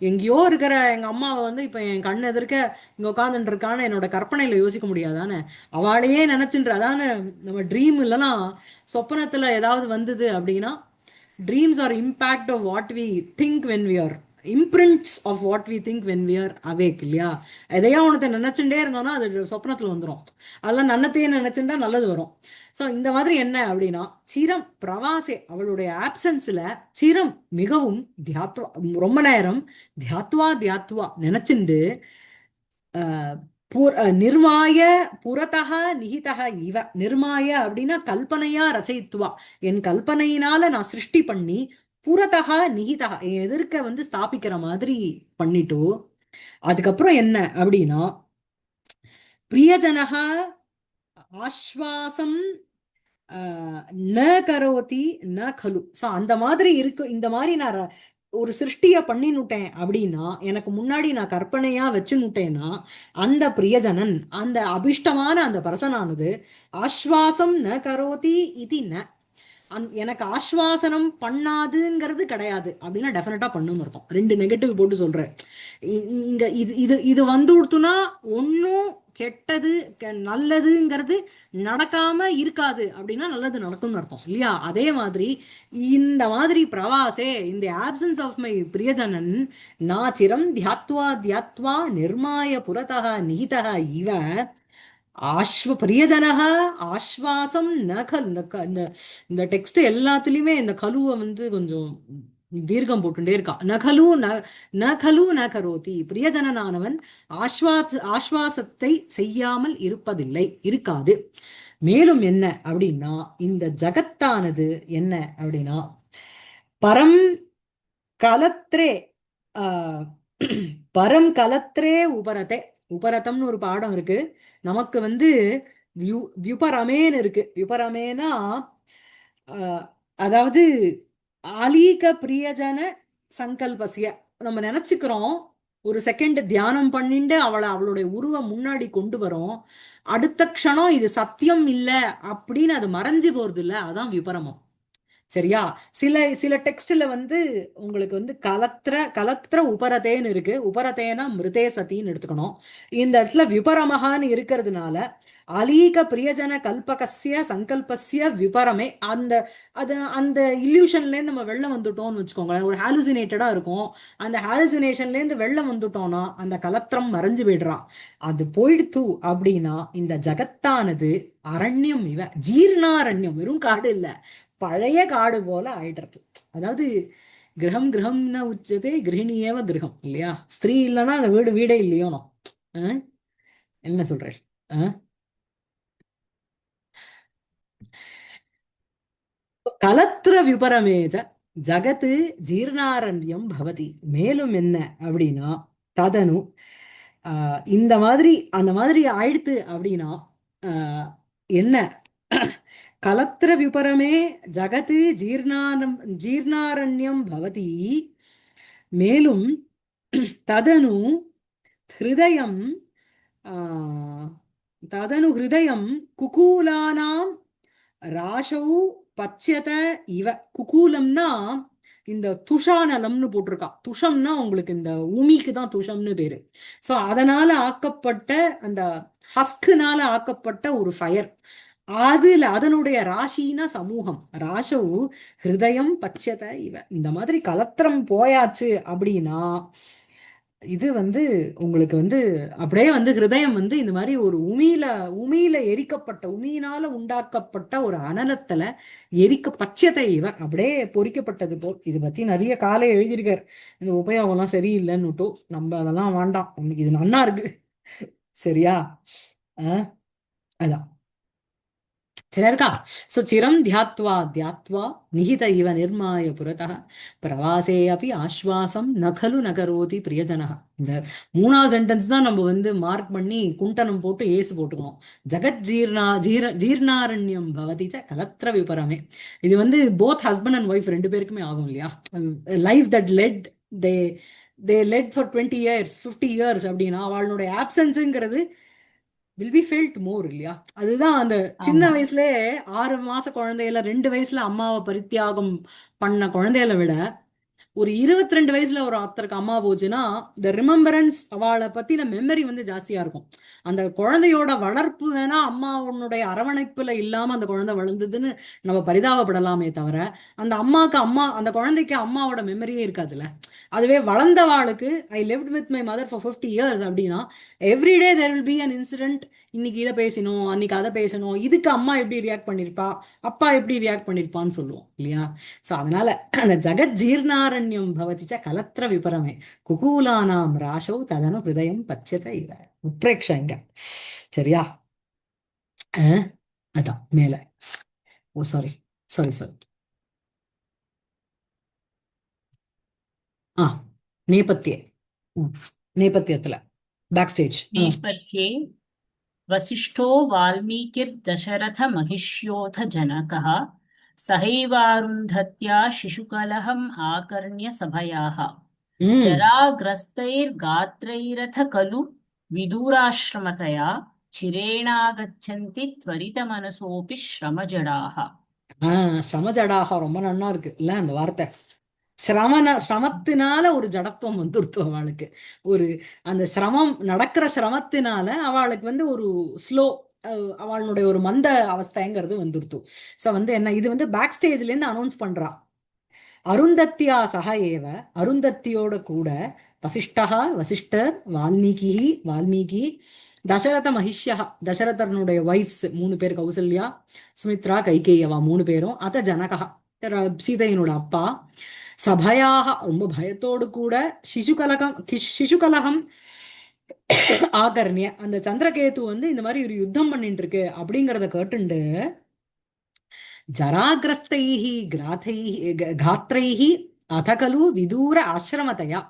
எங்கேயோ இருக்கிற எங்க அம்மாவை வந்து இப்ப என் கண் எதிர்க்க இங்க உட்காந்துட்டு இருக்கான்னு என்னோட கற்பனையில யோசிக்க முடியாதானே? அவளையே நினைச்சுன்ற, அதான நம்ம ட்ரீம் இல்லைன்னா சொப்பனத்துல ஏதாவது வந்தது அப்படின்னா, dreams are impact of what we think when we are imprints of what we think when we are awake இல்லையா? எதையா ஒன்றத்தை நினைச்சுட்டே இருந்தோம்னா அது சொப்னத்துல வந்துடும். அதெல்லாம் நன்னத்தையே நினைச்சுட்டா நல்லது வரும். ஸோ இந்த மாதிரி என்ன அப்படின்னா, சிரம் பிரவாசே அவளுடைய ஆப்சன்ஸ்ல சிரம் மிகவும் தியாத்வா ரொம்ப நேரம் தியாத்வா தியாத்வா நினைச்சுண்டு நிர்மாய புரதக நிகிதக இவ. நிர்மாய அப்படின்னா கல்பனையா ரச்சயித்துவா, என் கல்பனையினால நான் சிருஷ்டி பண்ணி, புரதக நிகிதக என் எதிர்க்க வந்து ஸ்தாபிக்கிற மாதிரி பண்ணிட்டு, அதுக்கப்புறம் என்ன அப்படின்னா, பிரியஜனக ஆஸ்வாசம் ந கரோதி ந கலு. ஸோ அந்த மாதிரி இருக்கு. இந்த மாதிரி நான் ஒரு சிருஷ்டிய பண்ணினுட்டேன் அப்படின்னா, எனக்கு முன்னாடி நான் கற்பனையா வச்சுனுட்டேன்னா, அந்த பிரியஜனன் அந்த அபிஷ்டமான அந்த பரசனானது ஆஸ்வாசம் ந கரோதி இது ந, எனக்கு ஆஸ்வாசனம் பண்ணாதுங்கிறது கிடையாது அப்படின்னா டெஃபினட்டா பண்ணுன்னு அர்த்தம். 2 நெகட்டிவ் போட்டு சொல்றேன். இங்க இது இது இது வந்து கொடுத்துனா ஒன்னும் கெட்டது நல்லதுங்கிறது நடக்காம இருக்காது அப்படின்னா நல்லது நடக்கும்னு அர்த்தம் இல்லையா? அதே மாதிரி இந்த மாதிரி பிரவாசே, இந்த ஆப்சன்ஸ் ஆஃப் மை பிரியஜனன் நாச்சிரம் தியாத்வா தியாத்வா நிர்மாய புரதக நிகிதக இவ பிரியஜனக ஆஸ்வாசம் ந கல். இந்த டெக்ஸ்ட் எல்லாத்துலயுமே இந்த கலுவை வந்து கொஞ்சம் தீர்க்கம் போட்டுட்டே இருக்கா. நகலு நகலு ந கரோதி, பிரியஜனனானவன் ஆஸ்வாசத்தை செய்யாமல் இருப்பதில்லை, இருக்காது. மேலும் என்ன அப்படின்னா, இந்த ஜகத்தானது என்ன அப்படின்னா பரம் கலத்ரே ஆஹ், பரம் கலத்ரே உபரதே. உபரதம்னு ஒரு பாடம் இருக்கு நமக்கு வந்து. வியுபரமேன்னு இருக்கு. வியுபரமேனா ஆஹ், அதாவது ஆலீக பிரியஜன சங்கல்பசிய நம்ம நினைச்சுக்கிறோம். ஒரு செகண்ட் தியானம் பண்ணிட்டு அவளுடைய உருவம் முன்னாடி கொண்டு வரோம். அடுத்த க்ஷணம் இது சத்தியம் இல்ல அப்படின்னு அது மறைஞ்சு போறது இல்ல, அதான் விபரமம். சரியா? சில சில டெக்ஸ்ட்ல வந்து உங்களுக்கு வந்து கலத்திர உபரதேன்னு இருக்கு. உபரதேனா மிருதே சதின்னு எடுத்துக்கணும். இந்த இடத்துல விபரமகான்னு இருக்கிறதுனால அலீக பிரியஜன கல்பகஸ்ய சங்கல்பஸ்ய விபரமே அந்த அது அந்த இல்யூஷன்லேருந்து நம்ம வெளில வந்துட்டோம்னு வச்சுக்கோங்களேன். ஒரு ஹாலுசினேட்டடா இருக்கும். அந்த ஹாலுசினேஷன்லேருந்து வெளில வந்துட்டோம்னா அந்த கலத்திரம் மறைஞ்சு போயிடுறா. அது போயிடுத்து அப்படின்னா இந்த ஜகத்தானது அரண்யம் இவ ஜீர்ணாரண்யம், வெறும் காடு இல்ல, பழைய காடு போல ஆயிடுறது. அதாவது கிரகம் கிரகம்னா உச்சதே கிரகிணியேவ கிரகம் இல்லையா? ஸ்திரீ இல்லைன்னா அந்த வீடு வீடே இல்லையோ. அஹ்? என்ன சொல்றேன்? கலத்திர விபரமேஜ ஜகத்து ஜீர்ணாரண்யம் பவதி. மேலும் என்ன அப்படின்னா ததனு இந்த மாதிரி அந்த மாதிரி ஆயிடுத்து அப்படின்னா ஆஹ், என்ன கலத்திர விபரமே ஜகத்து ஜீர்ணாரண்யம் பவதி. மேலும் ததனு ஹிருதயம் ததனு ஹிருதயம் குகூலானாம் ராசௌ பச்சத இவ. குகூலம்னா இந்த துஷானலம்னு போட்டிருக்கா. துஷம்னா உங்களுக்கு இந்த உமிக்கு தான் துஷம்னு பேரு. சோ அதனால ஆக்கப்பட்ட அந்த ஹஸ்குனால ஆக்கப்பட்ட ஒரு ஃபயர். அதுல அதனுடைய ராசினா சமூகம். ராசௌ ஹிருதயம் பச்சத இவ. இந்த மாதிரி கலத்திரம் போயாச்சு அப்படின்னா இது வந்து உங்களுக்கு வந்து அப்படியே வந்து ஹிருதயம் வந்து இந்த மாதிரி ஒரு உமியில எரிக்கப்பட்ட உமியினால உண்டாக்கப்பட்ட ஒரு அனலத்துல பச்சதை இவர் அப்படியே பொறிக்கப்பட்டது போல். இது பத்தி நிறைய காலை எழுதியிருக்காரு. இந்த உபயோகம்லாம் சரியில்லைன்னுட்டோ நம்ம அதெல்லாம் வேண்டாம், உங்களுக்கு இது நன்னா இருக்கு. சரியா? அஹ் அதான் சரியா இருக்கா? சோ சிரம் தியாத்வா தியாத்வா நிஹித இவ நிர்மாய புரதः பிரவாசே அபி ஆஸ்வாசம் நகலு நகரோதி பிரியஜனः. இந்த மூணாவது சென்டென்ஸ் தான் நம்ம வந்து மார்க் பண்ணி குண்டனம் போட்டு ஏசு போட்டுக்கணும். ஜகத் ஜீர்ணாரண்யம் பவதி ச கலத்திர விபரமே. இது வந்து போத் ஹஸ்பண்ட் அண்ட் ஒய்ஃப் ரெண்டு பேருக்குமே ஆகும் இல்லையா? Life that let they they let for 20 years 50 years அப்படின்னா அவளுடைய ஆப்சன்ஸுங்கிறது வில் பி ஃபெல்ட் மோர் இல்லையா? அதுதான் அந்த சின்ன ஆமா. வயசுல 6 மாச குழந்தையில 2 வயசுல அம்மாவை பரித்தியாகம் பண்ண குழந்தையில விட ஒரு 22 வயசுல ஒரு ஒருத்தருக்கு அம்மா போச்சுன்னா இந்த ரிமெம்பரன்ஸ் அவளை பத்தின மெமரி வந்து ஜாஸ்தியா இருக்கும். அந்த குழந்தையோட வளர்ப்பு வேணா அம்மா உன்னுடைய அரவணைப்புல இல்லாம அந்த குழந்தை வளர்ந்ததுன்னு நம்ம பரிதாபப்படலாமே தவிர அந்த குழந்தைக்கு அம்மாவோட மெமரியே இருக்காதுல்ல. அதுவே வளர்ந்தவாளுக்கு I lived with my mother for 50 years அப்படின்னா everyday there will be an incident. இன்னைக்கு இதை பேசணும், அன்னைக்கு அதை பேசணும், இதுக்கு அம்மா எப்படி ரியாக்ட் பண்ணிருப்பா, அப்பா எப்படி ரியாக்ட் பண்ணிருப்பான்னு சொல்லுவோம் இல்லையா? சோ அதனால அந்த ஜகத் ஜீர்ணாரண்யம் பவதிச்ச கலத்திர விபரமே குகூலானாம் ராசௌ ததனு ஹிருதயம் பச்சத இவ. உத்ரேக்ஷ இங்க. சரியா? அஹ், அதான் மேல. ஓ சாரி சாரி சாரி. ஆ நேபத்திய. ம், நேபத்தியத்துல பேக் ஸ்டேஜ். नेपथ्ये वसिष्ठो वाल्मीकिर्दशरथमहिष्योऽथ जनकः सहैवारुन्धत्या शिशुकलहम् आकर्ण्य सभयाः ம் जराग्रस्तैर्गात्रैरथ खलु विदूराश्रमतया चिरेणागच्छन्ति त्वरितमनसोऽपि श्रमजडाः. ஸ்ரமஜடாக ரொம்ப நன்னா இருக்கு இல்ல அந்த வார்த்தை. சிரமத்தினால ஒரு ஜடத்துவம் வந்துருத்து அவளுக்கு. ஒரு அந்த நடக்கிற சிரமத்தினால அவளுக்கு வந்து ஒரு ஸ்லோ அவளுடைய ஒரு மந்த அவஸ்தைங்கிறது வந்துருத்து. சோ வந்து என்ன இது வந்து பேக் ஸ்டேஜ்ல இருந்து அனௌன்ஸ் பண்றா. அருந்தத்தியா சக ஏவ, அருந்தத்தியோட கூட வசிஷ்டர் வால்மீகி தசரத மகிஷ்யா, தசரதனுடைய ஒய்ஃப்ஸ் 3 பேர், கௌசல்யா சுமித்ரா கைகேயவா 3 பேரும், அத ஜனகா சீதையனோட அப்பா, சபயாக ரொம்ப பயத்தோடு கூட சிசுகலகம் ஆகர்ணிய அந்த சந்திரகேது வந்து இந்த மாதிரி ஒரு யுத்தம் பண்ணிட்டு இருக்கு அப்படிங்கறத கேட்டுண்டு ஜராகிரஸ்தைஹி காத்ரைஹி அத கலு விதூர ஆசிரமத்தையா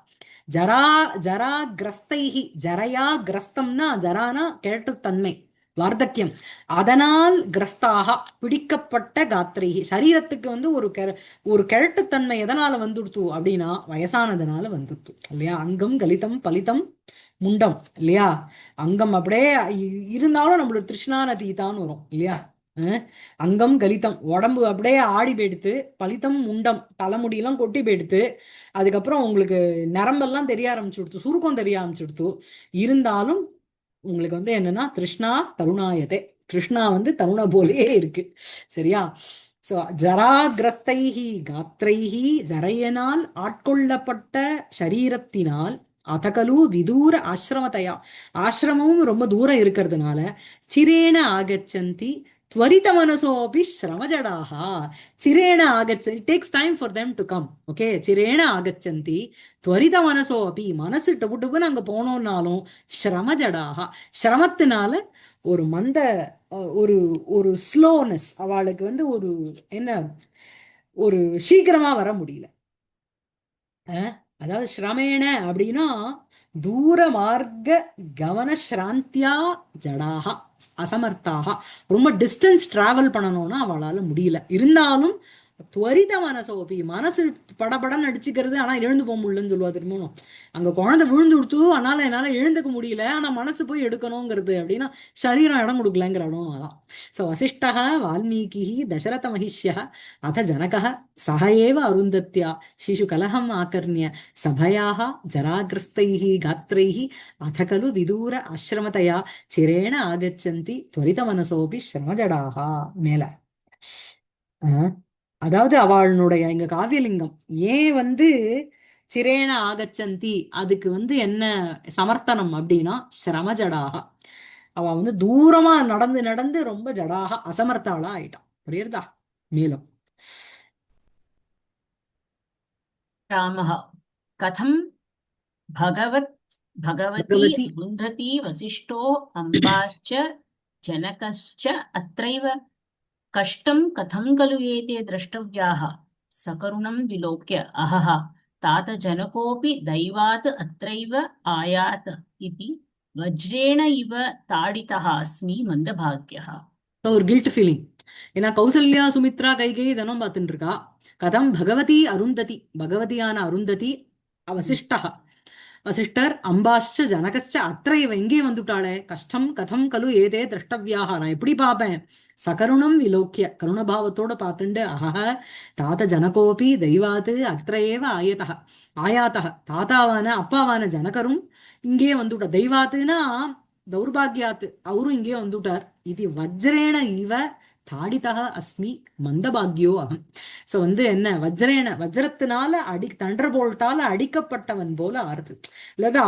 ஜரா ஜரா கிரஸ்தைஹி ஜரையா கிரஸ்தம்னா ஜரானா கேட்டுத்தன்மை வார்த்தக்கியம் அதனால் கிரஸ்தாக பிடிக்கப்பட்ட காத்திரைஹி சரீரத்துக்கு வந்து ஒரு கிழட்டுத்தன்மை எதனால வந்துடுத்து அப்படின்னா வயசானதுனால வந்துடுத்து இல்லையா அங்கம் கலிதம் பலிதம் முண்டம் இல்லையா அங்கம் அப்படியே இருந்தாலும் நம்மளோட திருஷ்ணா நதி தான் வரும் இல்லையா அங்கம் கலிதம் உடம்பு அப்படியே ஆடி போயிடுத்து பலிதம் முண்டம் தலைமுடியெல்லாம் கொட்டி போயிடுத்து அதுக்கப்புறம் உங்களுக்கு நரம்பெல்லாம் தெரிய ஆரம்பிச்சுடுத்து சுருக்கம் தெரிய ஆரம்பிச்சுடுத்து இருந்தாலும் உங்களுக்கு வந்து என்னன்னா கிருஷ்ணா தருணாயதே கிருஷ்ணா வந்து தருண போலே இருக்கு சரியா சோ ஜராகிரஸ்தைஹி காத்திரைஹி ஜரையனால் ஆட்கொள்ளப்பட்ட சரீரத்தினால் அதகலு விதூர ஆசிரமத்தையா ஆசிரமமும் ரொம்ப தூரம் இருக்கிறதுனால சிரேண ஆகச்சந்தி त्वरित मनसोपि श्रमजडाः चिरेण आगच्छन्ति it takes time for them to come okay चिरेण आगच्छन्ति त्वरित मनसोपि मनसு டபுடபுன்னு அங்க போனோம்னாலும் श्रमजडाः சிரமத்தினால ஒரு மந்த ஒரு ஒரு ஸ்லோனஸ் அவளுக்கு வந்து ஒரு என்ன ஒரு சீக்கிரமா வர முடியல அதாவது ஸ்ரமேண அப்படின்னா தூர மார்க்க கவன ஸ்ராந்தியா ஜடாக அசமர்த்தாக ரொம்ப டிஸ்டன்ஸ் டிராவல் பண்ணணும்னா அவளால முடியல இருந்தாலும் துவரித மனசோபி மனசு படபடன்னு அடிச்சுக்கிறது ஆனா எழுந்து போக முடியலன்னு சொல்லுவா திரும்ப அங்க குழந்தை விழுந்து கொடுத்து அதனால என்னால எழுந்துக்க முடியல ஆனா மனசு போய் எடுக்கணுங்கிறது அப்படின்னா சரீரம் இடம் கொடுக்கலங்கிற இடம் அதான் சோ வசிஷ்டா வால்மீகி தசரத மகிஷ்யா அத ஜனக சக ஏவ அருந்தத்யா சிசு கலகம் ஆகர்ணிய சபையாக ஜராகிரஸ்தைஹ காத்திரைஹ அத கலு விதூர ஆசிரமத்தையா சிரேண ஆகச்சந்தி துவரித மனசோபி ஸ்ரமஜடாக மேல அதாவது அவளுடைய இங்க காவியலிங்கம் ஏன் வந்து சிரேண ஆகச்சந்தி அதுக்கு வந்து என்ன சமர்த்தனம் அப்படின்னா சிரமஜடாக அவ வந்து தூரமா நடந்து நடந்து ரொம்ப ஜடாக அசமர்த்தாளா ஆயிட்டான் புரியுறதா மேலும் ராமः கதம் பகவத் பகவதி பகவதி அருந்ததி வசிஷ்டோ அம்பாश्च जनकश्च अत्रैव कष्टं कथं खलु एते द्रष्टव्याः सकरुणं विलोक्य अहः तात जनकोऽपि दैवात् अत्रैव आयात इति वज्रेण इव ताडितः अस्मि मन्दभाग्यः ஒரு கில்ட் ஃபீலிங் ஏன்னா கௌசல்யா சுமித்ரா கைகேயி தினம் பார்த்துட்டு இருக்கா கதம் பகவதி அருந்ததி பகவதியான அருந்ததி வசிஷ்டா வசிஷ்டர் அம்பாஷ்ச ஜனகஷ்ச அத்தைவ எங்கே வந்துட்டாளே கஷ்டம் கதம் கலு ஏதே திரஷ்டவியாக நான் எப்படி பார்ப்பேன் சகருணம் விலோக்கிய கருணபாவத்தோட பார்த்துண்டு அஹ தாத்த ஜனகோபி தெய்வாத்து அத்தையேவ ஆயாத்தக தாத்தாவான அப்பாவான ஜனகரும் இங்கே வந்துட்டார் தெய்வாத்துனா தௌர்பாகியாத்து அவரும் இங்கே வந்துட்டார் இது வஜ்ரேண இவ தாடிதக அஸ்மி மந்தபாகியோ அகம் சோ வந்து என்ன வஜ்ரேன வஜ்ரத்தினால தண்டர் போல்ட்டால அடிக்கப்பட்டவன் போல ஆறுது இல்லாத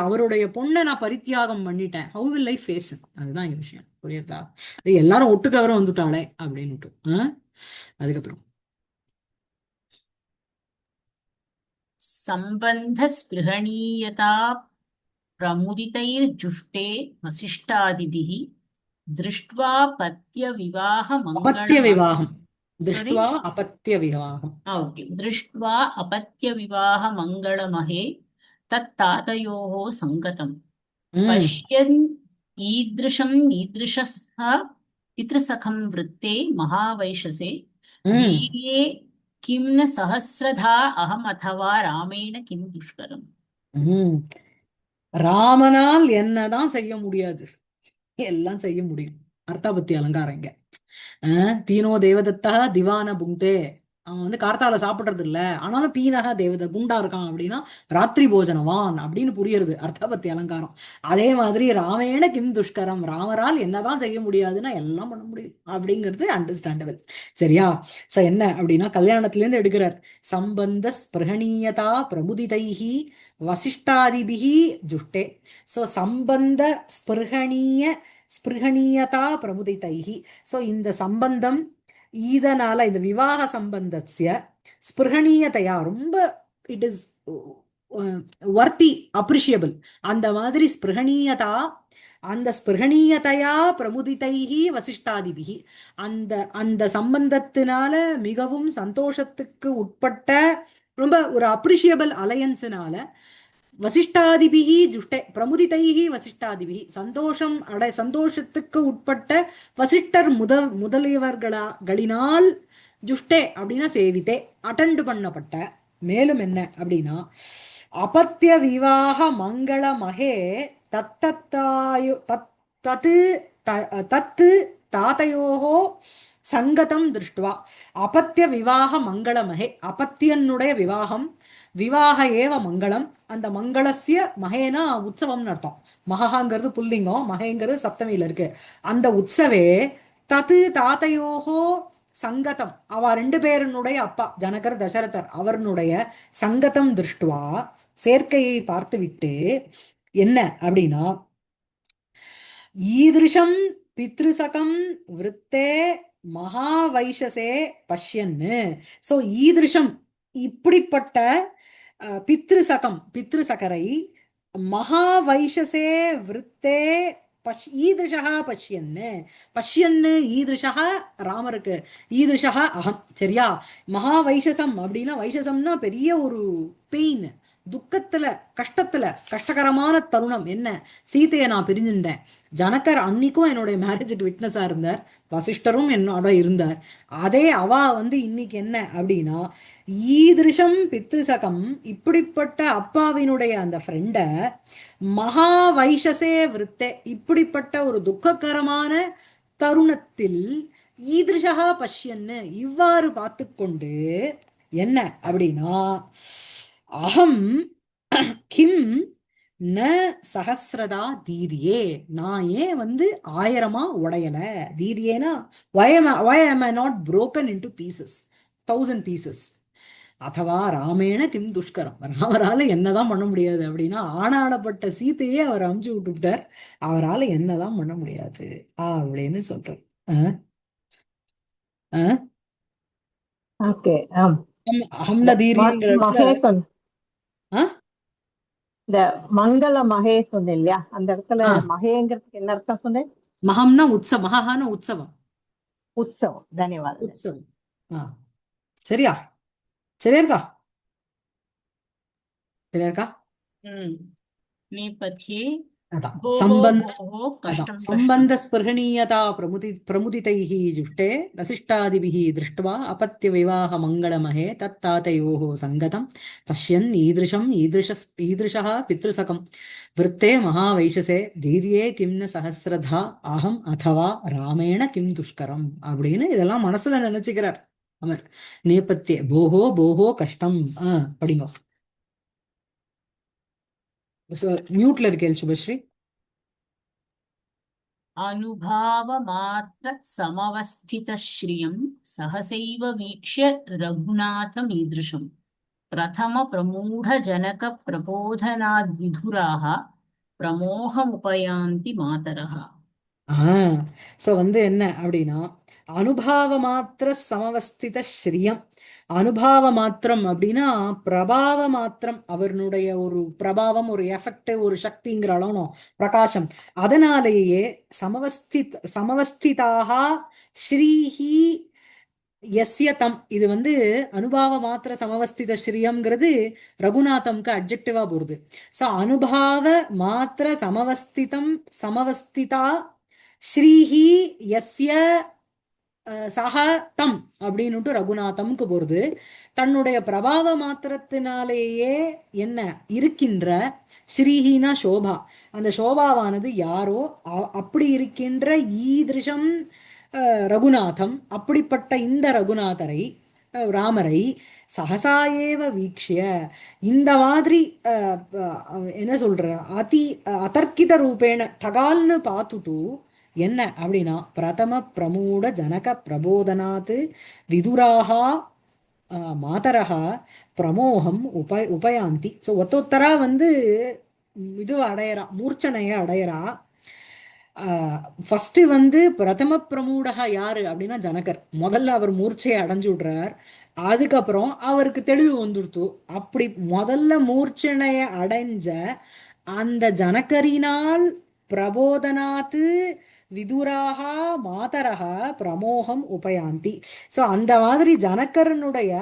அவருடைய பொண்ணை நான் பரித்தியாகம் பண்ணிட்டேன் ஹவு வில் லைஃப் ஃபேஸ் அதுதான் இந்த விஷயம் புரியுதா எல்லாரும் ஒட்டுக்கவரை வந்துட்டாளே அப்படின்னுட்டு அதுக்கப்புறம் சம்பந்த ஸ்பிருஹணீயதா பிரமுதிதைர்ஜுஷ்டே வசிஷ்டாதிபிः दृष्ट्वा पत्य विवाह अपत्य विवाहम sorry दृष्ट्वा अपत्य विवाहम okay दृष्ट्वा अपत्य विवाह मंगलमहे तत्तातयोः संगतम् पश्यन् ईदृशः पितृसखं वृत्ते महावैशसे वीर्ये किं न सहस्रधा अहम अथवा रामेण किं दुष्करम् ராமனால் என்னதான் செய்ய முடியாது எல்லாம் செய்ய முடியும் அர்த்தாபத்தி அலங்காரம் இங்க பீனோ தேவதத்தா திவான புங்தே அவன் வந்து கார்த்தால சாப்பிடுறது இல்ல ஆனாலும் பீனக தேவத குண்டா இருக்கான் அப்படின்னா ராத்திரி போஜனவான் அப்படின்னு புரியுறது அர்த்தாபத்தி அலங்காரம் அதே மாதிரி ராமேண கிம் துஷ்கரம் ராமரால் என்னதான் செய்ய முடியாதுன்னா எல்லாம் பண்ண முடியும் அப்படிங்கிறது அண்டர்ஸ்டாண்டபிள் சரியா சோ என்ன அப்படின்னா கல்யாணத்துல இருந்து எடுக்கிறார் சம்பந்த ஸ்பிருஹணீயதா பிரபுதிதைஹி வசிஷ்டாதிபிஹி ஜுஷ்டே சோ சம்பந்த ஸ்பிருஹணீயதா பிரமுதிதைஹி சோ இந்த சம்பந்தம் இதனால இந்த விவாக சம்பந்தஸ்ய ஸ்பிருஹணீயதையா ரொம்ப இட் இஸ் வர்த்தி அப்ரிஷியபிள் அந்த மாதிரி ஸ்பிருஹணீயதா அந்த ஸ்பிருகணீயதையா பிரமுதிதைஹி வசிஷ்டாதிபிஹி, அந்த அந்த சம்பந்தத்தினால மிகவும் சந்தோஷத்துக்கு உட்பட்ட ரொம்ப ஒரு அப்ரிஷியபிள் அலையன்ஸ்னால வசிஷ்டாதிபிஹி ஜுஷ்டே பிரமுதிதைஹி வசிஷ்டாதிபிஹி சந்தோஷத்துக்கு உட்பட்ட வசிஷ்டர் முதலியவர்களினால் ஜுஷ்டே அப்படின்னா சேவித்தே அட்டெண்ட் பண்ணப்பட்ட. மேலும் என்ன அப்படின்னா அபத்திய விவாக மங்கள மகே தத்தத்தாயோ தத்து தத்து தாத்தையோகோ சங்கதம் திருஷ்டுவா. அபத்திய விவாக மங்களமகே, அபத்தியனுடைய விவாகம், விவாக ஏவ மங்களம், அந்த மங்களஸ்ய மகேனா உற்சவம்னு அர்த்தம். மகாங்கிறது புல்லிங்கம், மகேங்கிறது சப்தமியில இருக்கு. அந்த உற்சவே தத்து தாத்தையோகோ சங்கதம், அவ ரெண்டு பேருனுடைய அப்பா ஜனகர் தசரதர் அவருடைய சங்கதம் திருஷ்டுவா சேர்க்கையை பார்த்துவிட்டு என்ன அப்படின்னா ஈதிருஷம் பித்ருசகம் விருத்தே மகாவைஷசே பஷ்யன்னு. சோ ஈதிருஷம் இப்படிப்பட்ட பித்ருசகம் பித்ருசகரை மகாவைஷசே விருத்தே ஈதிருஷா பஷ்யன்னு. பஷ்யன்னு ஈதிருஷா ராமருக்கு, ஈதிருஷா அகம். சரியா? மகாவைஷசம் அப்படின்னா வைஷசம்னா பெரிய ஒரு பெயின், துக்கத்துல கஷ்டத்துல கஷ்டகரமான தருணம் என்ன, சீதையை நான் பிரிஞ்சிருந்தேன். ஜனகர் அன்னைக்கும் என்னுடைய மேரேஜுக்கு விட்னஸா இருந்தார், வசிஷ்டரும் என்னோட இருந்தார். அதே அவ இன்னைக்கு என்ன அப்படின்னா ஈதிருஷம் பித்ருசகம், இப்படிப்பட்ட அப்பாவினுடைய அந்த ஃப்ரெண்ட மகா வைஷசே விருத்தே, இப்படிப்பட்ட ஒரு துக்ககரமான தருணத்தில் ஈதிருஷா பஷ்யன்னு இவ்வாறு பார்த்து கொண்டு என்ன அப்படின்னா அகம் கிம் ந சஹஸ்ரதா தீரியே, நான் ஏன் 1000 உடையல. தீரியேனா why am I not broken into pieces, 1000 pieces. அதவா ராமேண கிம் துஷ்கரம், ராமரால என்னதான் பண்ண முடியாது அப்படின்னா ஆனாடப்பட்ட சீத்தையே அவர் அமுச்சு விட்டுட்டார், அவரால் என்னதான் பண்ண முடியாது அப்படின்னு சொல்றார். ஓகே. அஹம்ன தீரியங்கிற மகேசன், இந்த மங்கள மகே சொன்னேன் இல்லையா, அந்த இடத்துல மகேங்கிறதுக்கு என்ன அர்த்தம் சொன்னேன்? மகம்னா உற்சவம், மகான உற்சவம். உற்சவம். தன்யவாதம். உற்சவம். சரியா? சரியா இருக்கா? சரியா இருக்கா? நேபத்யே அதான் भोः சம்பந்த भोः कष्टं சம்பந்த ஸ்பிருகணீயதா பிரமுதிதைஹி ஜுஷ்டே வசிஷ்டாதிபிஹ திருஷ்ட்வா அபத்ய விவாக மங்களமஹே தத்தாதயோஹ சங்கதம் பஷ்யன் ஈதிருஷः பித்ருசகம் விருத்தே மகாவைஷசே தீர்யே கிம்ன சஹஸ்ரதா அகம் அதவா ராமேண கிம் துஷ்கரம் அப்படின்னு இதெல்லாம் மனசுல நினைச்சுக்கிறார் அவர். நேபத்திய போஹோ போஹோ கஷ்டம் அப்படிங்க. மியூட்ல இருக்கேன் சுபஸ்ரீ. अनुभावमात्र समवस्थितश्रियं सहसैव वीक्ष्य रघुनाथमीदृशम् प्रथमप्रमूढजनकप्रबोधनाद्विधुराः प्रमोहमुपयान्ति मातरः. சோ என்ன அப்படின்னா அனுபாவ மாத்திர சமவஸ்தித ஸ்ரீயம். அனுபாவ மாத்திரம் அப்படின்னா பிரபாவ மாத்திரம், அவருடைய ஒரு பிரபாவம், ஒரு எஃபெக்ட், ஒரு சக்திங்கிற அளவு பிரகாசம், அதனாலேயே சமவஸ்திதாக ஸ்ரீஹி யஸ்யதம். இது அனுபாவ மாத்திர சமவஸ்தித ஸ்ரீயம்ங்கிறது ரகுநாதம்க்கு அட்ஜெக்டிவா போகுது. சோ அனுபாவ மாத்திர சமவஸ்திதா ஸ்ரீஹி யஸ்ய சஹ தம் அப்படின்னுட்டு ரகுநாதம்க்கு போறது. தன்னுடைய பிரபாவ மாத்திரத்தினாலேயே என்ன இருக்கின்ற ஸ்ரீஹினா சோபா, அந்த சோபாவானது யாரோ அப்படி இருக்கின்ற ஈதிருஷம் ரகுநாதம், அப்படிப்பட்ட இந்த ரகுநாதரை ராமரை சகசாயேவ வீக்ஷிய, இந்த மாதிரி என்ன சொல்ற அதர்க்கித ரூபேண டகால்னு பார்த்துட்டு என்ன அப்படின்னா பிரதம பிரமூட ஜனக பிரபோதனாத் விதுராகா மாதரகா பிரமோகம் உபயாந்தி. ஸோ ஒத்தொத்தரா இது அடையறா, மூர்ச்சனைய அடையறா. ஃபர்ஸ்ட் பிரதம பிரமூடகா யாரு அப்படின்னா ஜனகர். முதல்ல அவர் மூர்ச்சையை அடைஞ்சு விடுறார், அதுக்கப்புறம் அவருக்கு தெளிவு வந்துடுத்து. அப்படி முதல்ல மூர்ச்சனைய அடைஞ்ச அந்த ஜனகரினால் பிரபோதனாத் விதுராக மாதரக பிரமோகம் உபயாந்தி. ஸோ அந்த மாதிரி ஜனகரனுடைய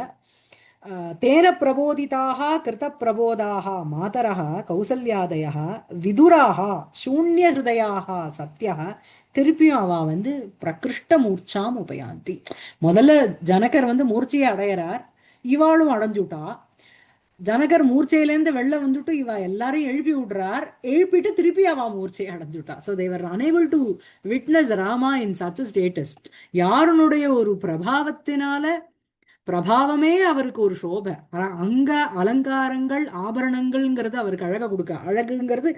தேன பிரபோதிதாக கிருத பிரபோதாக மாதரக கௌசல்யாதய விதுராக சூன்ய ஹிருதயாக சத்யா திருப்பியும் அவ வந்து பிரகிருஷ்ட மூர்ச்சாம் உபயாந்தி. முதல்ல ஜனகர் வந்து மூர்ச்சையை அடையறார், இவாளும் அடைஞ்சுட்டா. ஜனகர் மூர்ச்சையிலேருந்து வெளில வந்துட்டு இவ எல்லாரையும் எழுப்பி விடுறார், எழுப்பிட்டு திருப்பி அவ மூர்ச்சையை அடைஞ்சுட்டா. So they were unable to witness Rama in such status. யாருனுடைய ஒரு பிரபாவத்தினால, பிரபாவமே அவருக்கு ஒரு சோபை, அங்க அலங்காரங்கள் ஆபரணங்கள்ங்கிறது அவருக்கு அழகை கொடுக்க, அழகுங்கிறது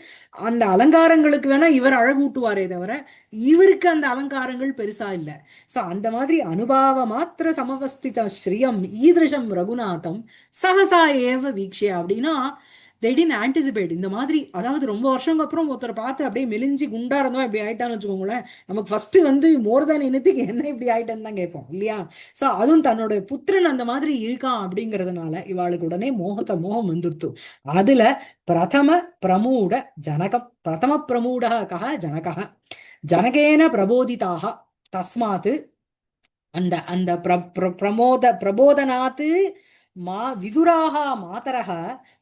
அந்த அலங்காரங்களுக்கு வேணா இவர் அழகூட்டுவாரே தவிர இவருக்கு அந்த அலங்காரங்கள் பெருசா இல்லை. சோ அந்த மாதிரி அனுபாவ மாத்திர சமவஸ்தித ஸ்ரீயம் ஈதிருஷம் ரகுநாதம் சகசா ஏவ வீக்ஷியா அப்படின்னா they didn't anticipate இந்த மாதிரி. அதாவது ரொம்ப வருஷங்க அப்புறம் ஒருத்தரை பார்த்து அப்படியே மெலிஞ்சி குண்டா இருந்தோம் இப்படி ஆயிட்டான்னு வச்சுக்கோங்களேன், நமக்கு ஃபர்ஸ்ட் வந்து மோர் தேன் இனத்துக்கு என்ன இப்படி ஆயிட்டேன்னு தான் கேட்போம் இல்லையா. ஸோ அதுவும் தன்னோட புத்திரன் அந்த மாதிரி இருக்கான் அப்படிங்கிறதுனால இவாளுக்கு உடனே மோகம் வந்துடுத்து. அதுல பிரதம பிரமூட ஜனகம், பிரதம பிரமூடக கஹ ஜனகः ஜனகேன பிரபோதிதாக தஸ்மாத் அந்த அந்த பிரபோதனாத்து விதுராக மாதரக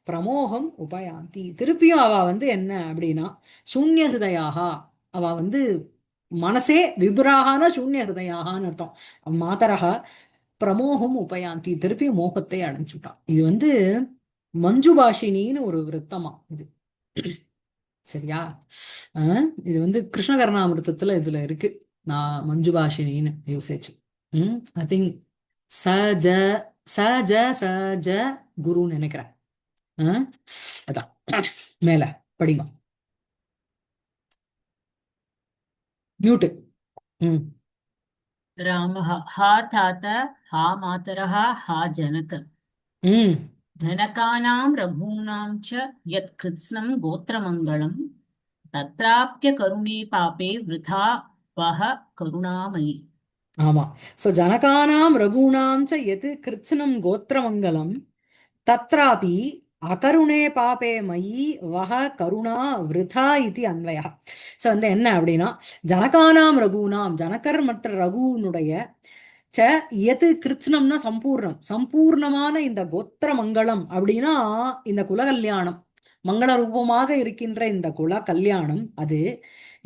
பிரமோகம் உபயாந்தி. திருப்பியும் அவ வந்து என்ன அப்படின்னா சூன்ய ஹிருதயாக, அவ வந்து மனசே விதுராகான சூன்ய ஹிருதயாகான்னு அர்த்தம். மாதரக பிரமோகம் உபயாந்தி, திருப்பியும் மோகத்தை அடைஞ்சுட்டான். இது வந்து மஞ்சுபாஷினின்னு ஒரு விருத்தமா இது, சரியா. இது வந்து கிருஷ்ணகர்ணாமிருத்தத்துல இதுல இருக்கு, நான் மஞ்சுபாஷினின்னு யூசேஜ். ஐ திங்க் சஜ சஜ சஜ குருன்னு நினைக்கிறேன். அதான் மேல படிங்க, மியூட்டு. रामः हा तात हा मातरः हा जनक जनकानां रघूणां च यत् कृत्स्नं गोत्रमङ्गलं तत्राप्यकरुणे पापे वृथा वह करुणामयि. ஆமா. சோ ஜனகானாம் ரகுணாம் ச எது கிருத்ஸ்னம் கோத்திரமங்கலம் தத்ராபி அகருணே பாபே மயி வஹ கருணா விருதா இது அன்வயா. சோ வந்து என்ன அப்படின்னா ஜனகானாம் ரகுணாம், ஜனகர் மற்ற ரகுனுடைய ச எது கிருத்ஸ்னம்னா சம்பூர்ணம், சம்பூர்ணமான இந்த கோத்திர மங்களம் அப்படின்னா இந்த குல கல்யாணம், மங்கள ரூபமாக இருக்கின்ற இந்த குல கல்யாணம் அது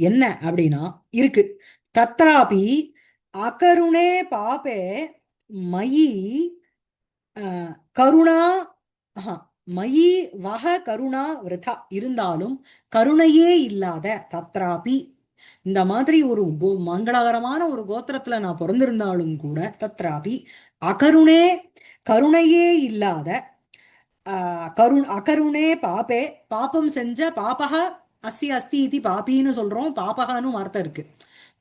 என்ன அப்படின்னா இருக்கு. தத்ராபி அகருணே பாபே மயி கருணா மயி வஹ கருணா விருதா, இருந்தாலும் கருணையே இல்லாத, தத்ராபி இந்த மாதிரி ஒரு மங்களகரமான ஒரு கோத்திரத்துல நான் பிறந்திருந்தாலும் கூட தத்ராபி அகருணே கருணையே இல்லாத, அகருணே பாபே பாப்பம் செஞ்ச, பாபக அஸ்தி அஸ்தி இது பாப்பின்னு சொல்றோம், பாபகான்னு வார்த்தை இருக்கு.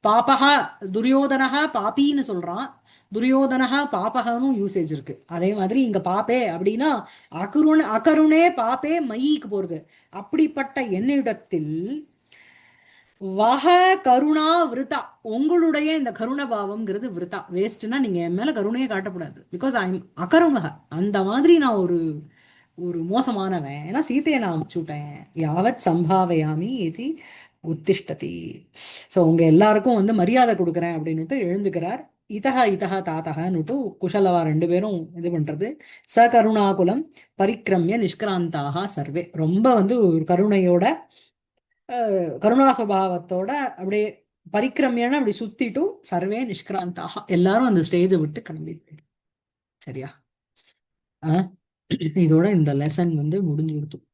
பாபகா துரியோதனகா பாப்பின்னு சொல்றான், துரியோதனகா பாபகனும் யூசேஜ் இருக்கு. அதே மாதிரி இங்க பாப்பே அப்படின்னா அகருணே பாப்பே மயிக்கு போறது. அப்படிப்பட்ட என்னிடத்தில் வஹ கருணா விருதா, உங்களுடைய இந்த கருண பாவம்ங்கிறது விருதா, வேஸ்ட்னா நீங்க என் மேல கருணையே காட்டக்கூடாது, பிகாஸ் ஐ எம் அகருணக. அந்த மாதிரி நான் ஒரு ஒரு மோசமானவன், ஏன்னா சீத்தையை நான் அமுச்சுட்டேன். யாவத் சம்பாவையாமி இது உத்திஷ்டதி. ஸோ உங்க எல்லாருக்கும் வந்து மரியாதை கொடுக்குறேன் அப்படின்னுட்டு எழுந்துக்கிறார். இதஹ தாத்தகன்னுட்டு குஷலவா ரெண்டு பேரும் இது பண்றது. ச கருணாகுலம் பரிக்கிரமிய நிஷ்கிராந்தாக சர்வே, ரொம்ப வந்து ஒரு கருணையோட கருணா சுபாவத்தோட அப்படியே பரிக்கிரமியான அப்படி சுத்திட்டு சர்வே நிஷ்கிராந்தாக எல்லாரும் அந்த ஸ்டேஜை விட்டு கிளம்பி போயிடும். சரியா? இதோட இந்த லெசன் வந்து முடிஞ்சு கொடுத்தோம்.